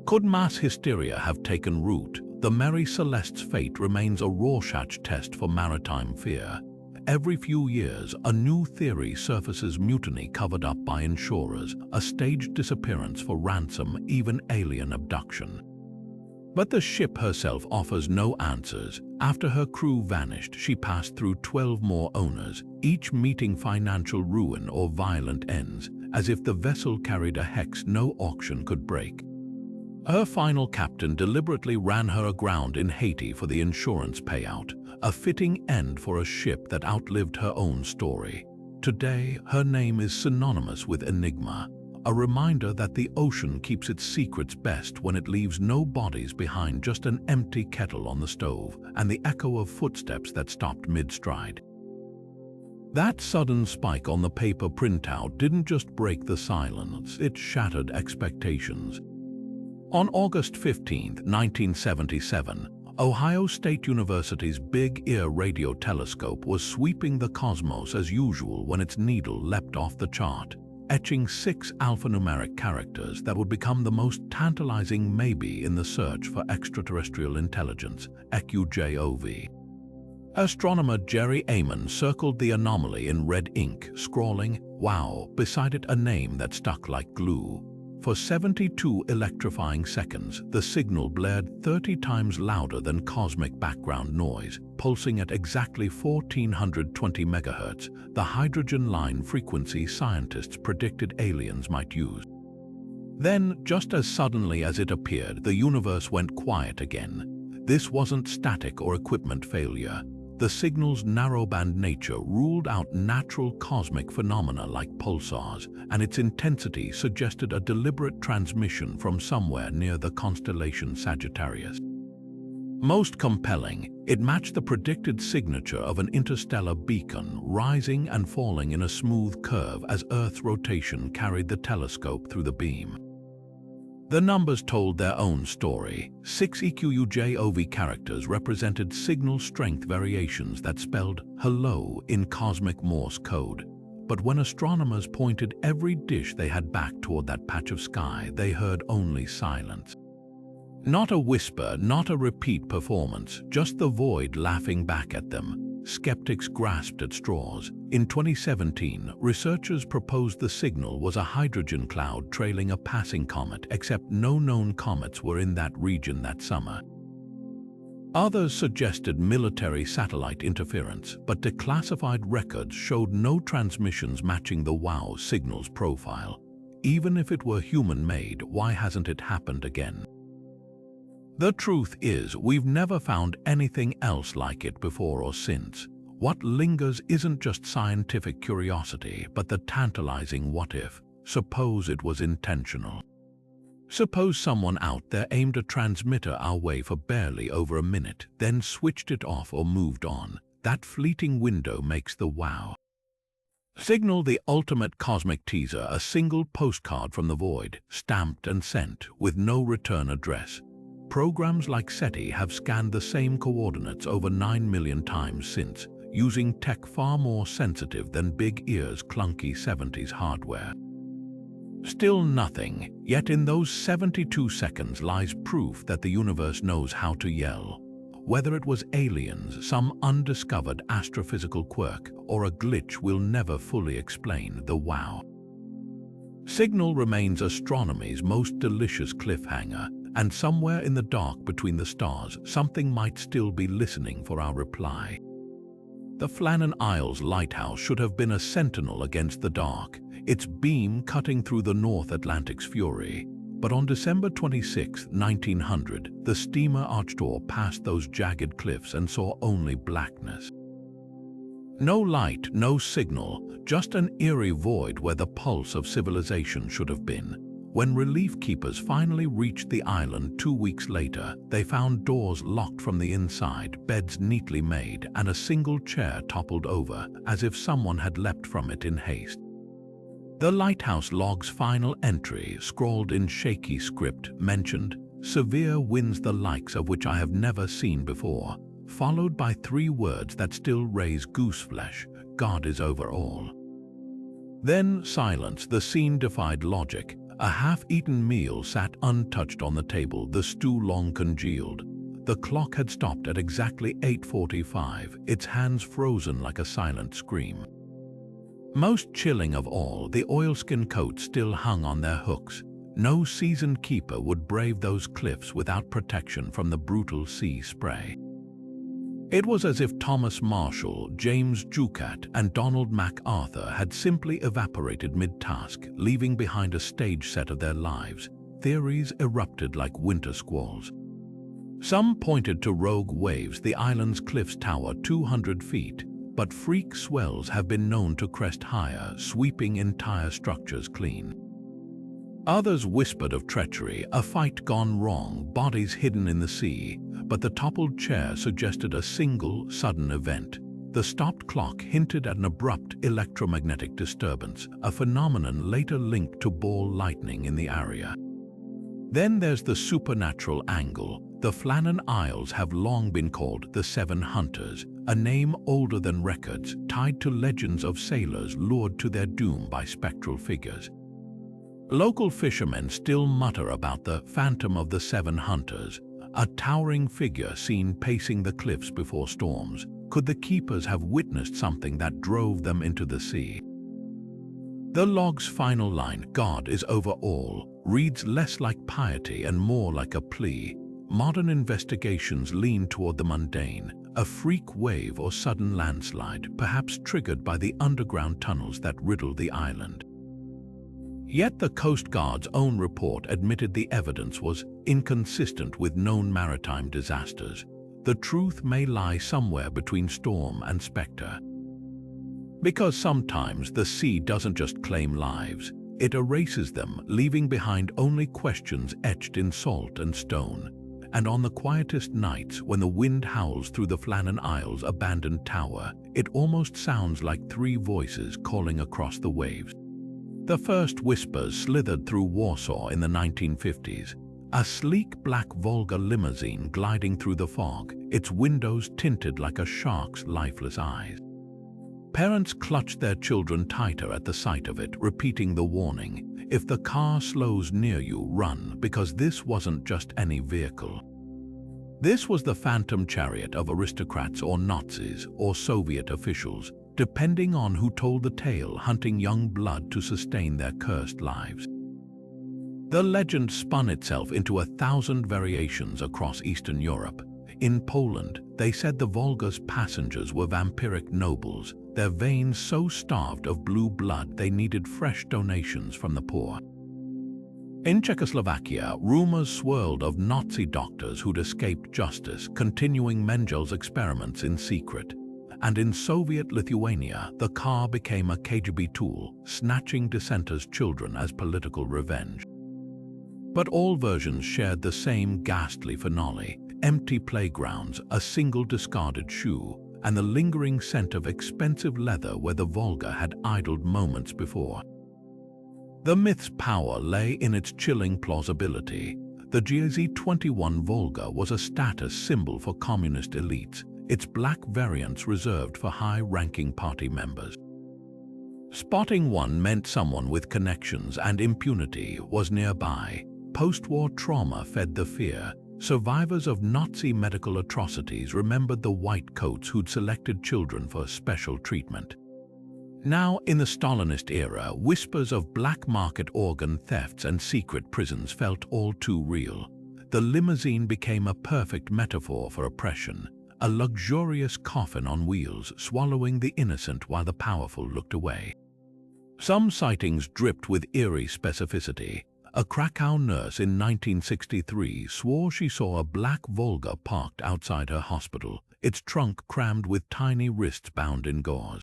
Could mass hysteria have taken root? The Mary Celeste's fate remains a Rorschach test for maritime fear. Every few years, a new theory surfaces: mutiny covered up by insurers, a staged disappearance for ransom, even alien abduction. But the ship herself offers no answers. After her crew vanished, she passed through 12 more owners, each meeting financial ruin or violent ends, as if the vessel carried a hex no auction could break. Her final captain deliberately ran her aground in Haiti for the insurance payout, a fitting end for a ship that outlived her own story. Today, her name is synonymous with enigma, a reminder that the ocean keeps its secrets best when it leaves no bodies behind, just an empty kettle on the stove and the echo of footsteps that stopped mid-stride. That sudden spike on the paper printout didn't just break the silence, it shattered expectations. On August 15, 1977, Ohio State University's Big Ear radio telescope was sweeping the cosmos as usual when its needle leapt off the chart, etching 6 alphanumeric characters that would become the most tantalizing maybe in the search for extraterrestrial intelligence, EQJOV. Astronomer Jerry Amon circled the anomaly in red ink, scrawling, "Wow," beside it, a name that stuck like glue. For 72 electrifying seconds, the signal blared 30 times louder than cosmic background noise, pulsing at exactly 1420 megahertz, the hydrogen line frequency scientists predicted aliens might use. Then, just as suddenly as it appeared, the universe went quiet again. This wasn't static or equipment failure. The signal's narrowband nature ruled out natural cosmic phenomena like pulsars, and its intensity suggested a deliberate transmission from somewhere near the constellation Sagittarius. Most compelling, it matched the predicted signature of an interstellar beacon, rising and falling in a smooth curve as Earth's rotation carried the telescope through the beam. The numbers told their own story. 6 EQUJOV characters represented signal strength variations that spelled hello in cosmic Morse code. But when astronomers pointed every dish they had back toward that patch of sky, they heard only silence. Not a whisper, not a repeat performance, just the void laughing back at them. Skeptics grasped at straws. In 2017, researchers proposed the signal was a hydrogen cloud trailing a passing comet, except no known comets were in that region that summer. Others suggested military satellite interference, but declassified records showed no transmissions matching the WOW signal's profile. Even if it were human-made, why hasn't it happened again? The truth is, we've never found anything else like it before or since. What lingers isn't just scientific curiosity, but the tantalizing what if. Suppose it was intentional. Suppose someone out there aimed a transmitter our way for barely over a minute, then switched it off or moved on. That fleeting window makes the wow signal the ultimate cosmic teaser, a single postcard from the void, stamped and sent, with no return address. Programs like SETI have scanned the same coordinates over 9 million times since, using tech far more sensitive than Big Ear's clunky 70s hardware. Still nothing, yet in those 72 seconds lies proof that the universe knows how to yell. Whether it was aliens, some undiscovered astrophysical quirk, or a glitch we'll never fully explain, the wow signal remains astronomy's most delicious cliffhanger. And somewhere in the dark between the stars, something might still be listening for our reply. The Flannan Isles lighthouse should have been a sentinel against the dark, its beam cutting through the North Atlantic's fury. But on December 26, 1900, the steamer Archdor passed those jagged cliffs and saw only blackness. No light, no signal, just an eerie void where the pulse of civilization should have been. When relief keepers finally reached the island 2 weeks later, they found doors locked from the inside, beds neatly made, and a single chair toppled over, as if someone had leapt from it in haste. The lighthouse log's final entry, scrawled in shaky script, mentioned, "Severe winds the likes of which I have never seen before. followed by 3 words that still raise gooseflesh: God is over all. Then silence. The scene defied logic. A half-eaten meal sat untouched on the table, the stew long congealed. The clock had stopped at exactly 8:45, its hands frozen like a silent scream. Most chilling of all, the oilskin coats still hung on their hooks. No seasoned keeper would brave those cliffs without protection from the brutal sea spray. It was as if Thomas Marshall, James Jucat, and Donald MacArthur had simply evaporated mid-task, leaving behind a stage set of their lives. Theories erupted like winter squalls. Some pointed to rogue waves. The island's cliffs tower 200 feet, but freak swells have been known to crest higher, sweeping entire structures clean. Others whispered of treachery, a fight gone wrong, bodies hidden in the sea, but the toppled chair suggested a single, sudden event. The stopped clock hinted at an abrupt electromagnetic disturbance, a phenomenon later linked to ball lightning in the area. Then there's the supernatural angle. The Flannan Isles have long been called the Seven Hunters, a name older than records, tied to legends of sailors lured to their doom by spectral figures. Local fishermen still mutter about the Phantom of the Seven Hunters, a towering figure seen pacing the cliffs before storms. Could the keepers have witnessed something that drove them into the sea? The log's final line, "God is over all," reads less like piety and more like a plea. Modern investigations lean toward the mundane, a freak wave or sudden landslide, perhaps triggered by the underground tunnels that riddle the island. Yet the Coast Guard's own report admitted the evidence was inconsistent with known maritime disasters. The truth may lie somewhere between storm and spectre. Because sometimes the sea doesn't just claim lives, it erases them, leaving behind only questions etched in salt and stone. And on the quietest nights, when the wind howls through the Flannan Isles' abandoned tower, it almost sounds like 3 voices calling across the waves. The first whispers slithered through Warsaw in the 1950s. A sleek black Volga limousine gliding through the fog, its windows tinted like a shark's lifeless eyes. Parents clutched their children tighter at the sight of it, repeating the warning: if the car slows near you, run, because this wasn't just any vehicle. This was the phantom chariot of aristocrats or Nazis or Soviet officials, depending on who told the tale, hunting young blood to sustain their cursed lives. The legend spun itself into 1,000 variations across Eastern Europe. In Poland, they said the Volga's passengers were vampiric nobles, their veins so starved of blue blood they needed fresh donations from the poor. In Czechoslovakia, rumors swirled of Nazi doctors who'd escaped justice, continuing Mengel's experiments in secret. And in Soviet Lithuania, the car became a KGB tool, snatching dissenters' children as political revenge. But all versions shared the same ghastly finale: empty playgrounds, a single discarded shoe, and the lingering scent of expensive leather where the Volga had idled moments before. The myth's power lay in its chilling plausibility. The GZ-21 Volga was a status symbol for communist elites, its black variants reserved for high-ranking party members. Spotting one meant someone with connections and impunity was nearby. Post-war trauma fed the fear. Survivors of Nazi medical atrocities remembered the white coats who'd selected children for special treatment. Now, in the Stalinist era, whispers of black market organ thefts and secret prisons felt all too real. The limousine became a perfect metaphor for oppression, a luxurious coffin on wheels swallowing the innocent while the powerful looked away. Some sightings dripped with eerie specificity. A Krakow nurse in 1963 swore she saw a black Volga parked outside her hospital, its trunk crammed with tiny wrists bound in gauze.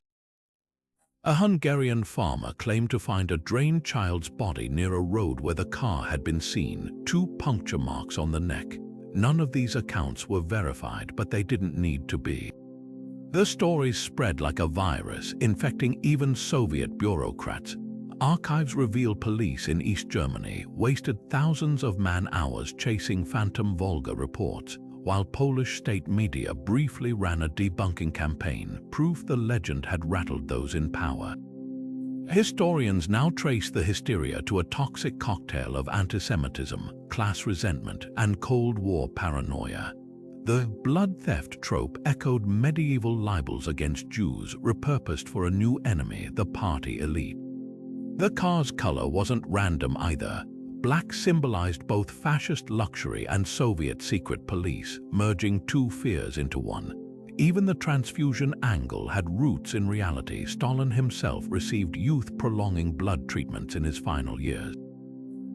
A Hungarian farmer claimed to find a drained child's body near a road where the car had been seen, 2 puncture marks on the neck. None of these accounts were verified, but they didn't need to be. The stories spread like a virus, infecting even Soviet bureaucrats. Archives reveal police in East Germany wasted thousands of man-hours chasing phantom Volga reports, while Polish state media briefly ran a debunking campaign, proof the legend had rattled those in power. Historians now trace the hysteria to a toxic cocktail of anti-Semitism, class resentment, and Cold War paranoia. The blood theft trope echoed medieval libels against Jews, repurposed for a new enemy, the party elite. The car's color wasn't random either. Black symbolized both fascist luxury and Soviet secret police, merging two fears into one. Even the transfusion angle had roots in reality. Stalin himself received youth-prolonging blood treatments in his final years.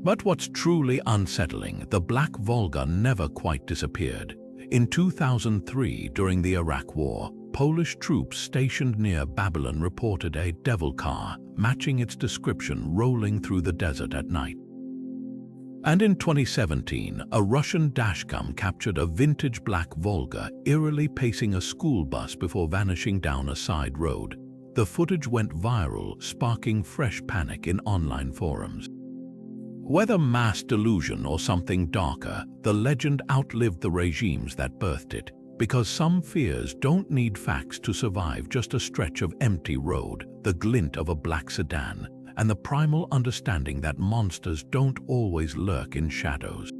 But what's truly unsettling, the Black Volga never quite disappeared. In 2003, during the Iraq War, Polish troops stationed near Babylon reported a devil car, matching its description, rolling through the desert at night. And in 2017, a Russian dashcam captured a vintage Black Volga eerily pacing a school bus before vanishing down a side road. The footage went viral, sparking fresh panic in online forums. Whether mass delusion or something darker, the legend outlived the regimes that birthed it, because some fears don't need facts to survive, just a stretch of empty road, the glint of a black sedan, and the primal understanding that monsters don't always lurk in shadows.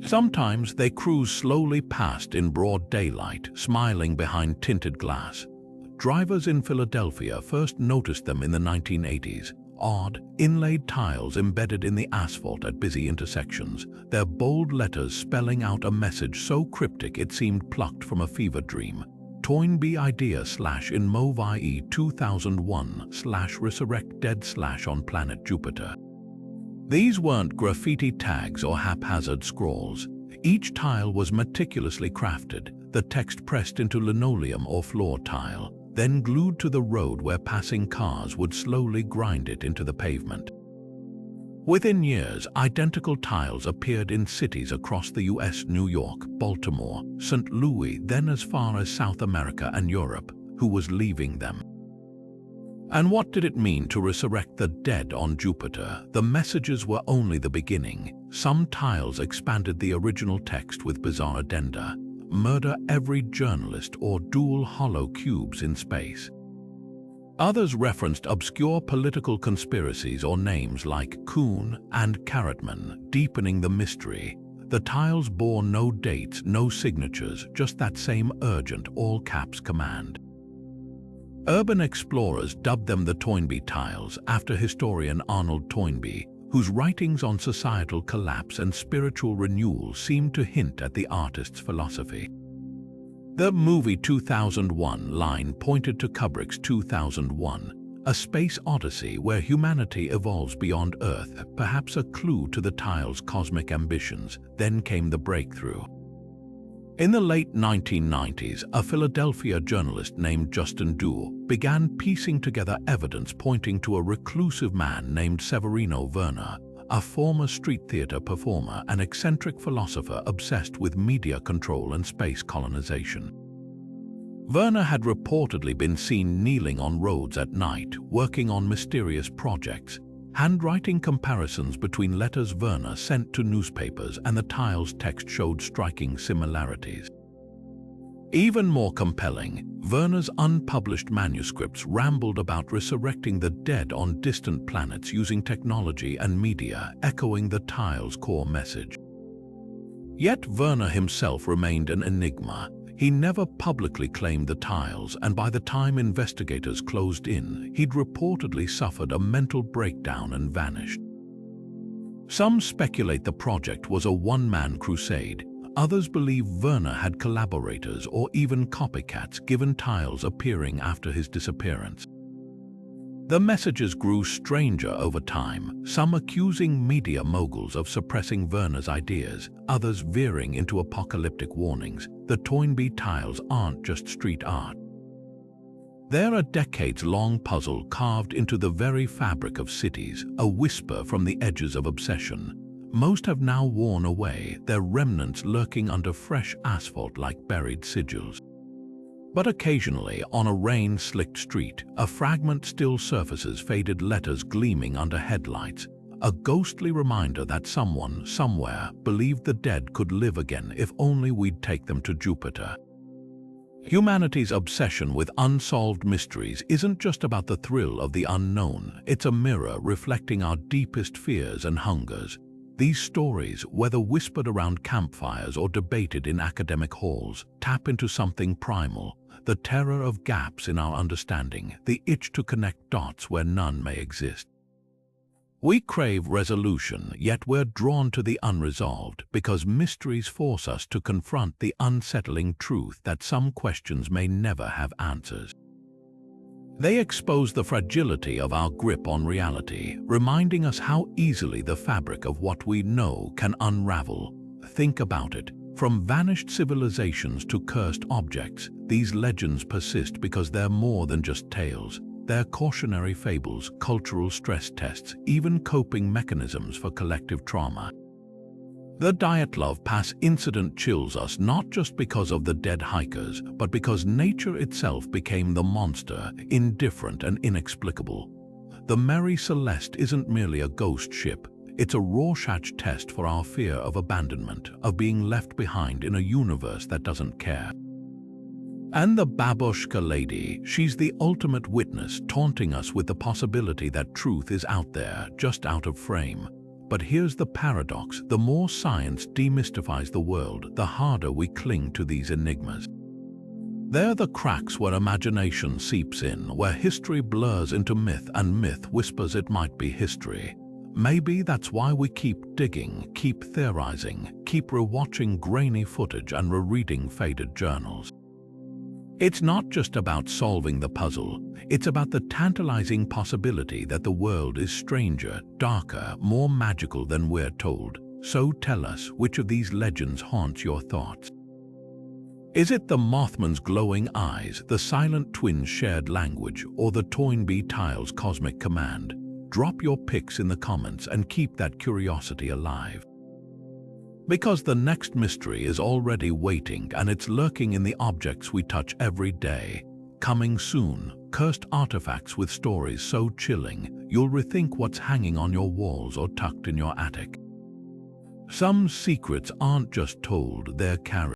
Sometimes they cruise slowly past in broad daylight, smiling behind tinted glass. Drivers in Philadelphia first noticed them in the 1980s. Odd, inlaid tiles embedded in the asphalt at busy intersections, their bold letters spelling out a message so cryptic it seemed plucked from a fever dream. Toynbee idea /in Movie 2001 /resurrect dead /on planet Jupiter. These weren't graffiti tags or haphazard scrawls. Each tile was meticulously crafted, the text pressed into linoleum or floor tile, then glued to the road where passing cars would slowly grind it into the pavement. Within years, identical tiles appeared in cities across the US: New York, Baltimore, St. Louis, then as far as South America and Europe. Who was leaving them? And what did it mean to resurrect the dead on Jupiter? The messages were only the beginning. Some tiles expanded the original text with bizarre addenda. Murder every journalist or dual hollow cubes in space. Others referenced obscure political conspiracies or names like Kuhn and Carrotman, deepening the mystery. The tiles bore no dates, no signatures, just that same urgent all-caps command. Urban explorers dubbed them the Toynbee tiles, after historian Arnold Toynbee, whose writings on societal collapse and spiritual renewal seemed to hint at the artist's philosophy. The movie 2001 line pointed to Kubrick's 2001, a space odyssey where humanity evolves beyond Earth, perhaps a clue to the tile's cosmic ambitions. Then came the breakthrough. In the late 1990s, a Philadelphia journalist named Justin Duell began piecing together evidence pointing to a reclusive man named Severino Werner, a former street theater performer and eccentric philosopher obsessed with media control and space colonization. Werner had reportedly been seen kneeling on roads at night, working on mysterious projects. Handwriting comparisons between letters Werner sent to newspapers and the tile's text showed striking similarities. Even more compelling, Werner's unpublished manuscripts rambled about resurrecting the dead on distant planets using technology and media, echoing the tile's core message. Yet Werner himself remained an enigma. He never publicly claimed the tiles, and by the time investigators closed in, he'd reportedly suffered a mental breakdown and vanished. Some speculate the project was a one-man crusade. Others believe Werner had collaborators or even copycats, given tiles appearing after his disappearance. The messages grew stranger over time, some accusing media moguls of suppressing Werner's ideas, others veering into apocalyptic warnings. The Toynbee tiles aren't just street art. They're a decades-long puzzle carved into the very fabric of cities, a whisper from the edges of obsession. Most have now worn away, their remnants lurking under fresh asphalt like buried sigils. But occasionally, on a rain-slicked street, a fragment still surfaces, faded letters gleaming under headlights. a ghostly reminder that someone, somewhere, believed the dead could live again if only we'd take them to Jupiter. Humanity's obsession with unsolved mysteries isn't just about the thrill of the unknown, it's a mirror reflecting our deepest fears and hungers. These stories, whether whispered around campfires or debated in academic halls, tap into something primal, the terror of gaps in our understanding, the itch to connect dots where none may exist. We crave resolution, yet we're drawn to the unresolved because mysteries force us to confront the unsettling truth that some questions may never have answers. They expose the fragility of our grip on reality, reminding us how easily the fabric of what we know can unravel. Think about it. From vanished civilizations to cursed objects, these legends persist because they're more than just tales. They're cautionary fables, cultural stress tests, even coping mechanisms for collective trauma. The Dyatlov Pass incident chills us not just because of the dead hikers, but because nature itself became the monster, indifferent and inexplicable. The Mary Celeste isn't merely a ghost ship, it's a Rorschach test for our fear of abandonment, of being left behind in a universe that doesn't care. And the Babushka lady, she's the ultimate witness, taunting us with the possibility that truth is out there, just out of frame. But here's the paradox: the more science demystifies the world, the harder we cling to these enigmas. They're the cracks where imagination seeps in, where history blurs into myth and myth whispers it might be history. Maybe that's why we keep digging, keep theorizing, keep rewatching grainy footage and rereading faded journals. It's not just about solving the puzzle, it's about the tantalizing possibility that the world is stranger, darker, more magical than we're told. So tell us, which of these legends haunts your thoughts? Is it the Mothman's glowing eyes, the silent twins' shared language, or the Toynbee tile's cosmic command? Drop your picks in the comments and keep that curiosity alive. Because the next mystery is already waiting, and it's lurking in the objects we touch every day. Coming soon, cursed artifacts with stories so chilling, you'll rethink what's hanging on your walls or tucked in your attic. Some secrets aren't just told, they're carried.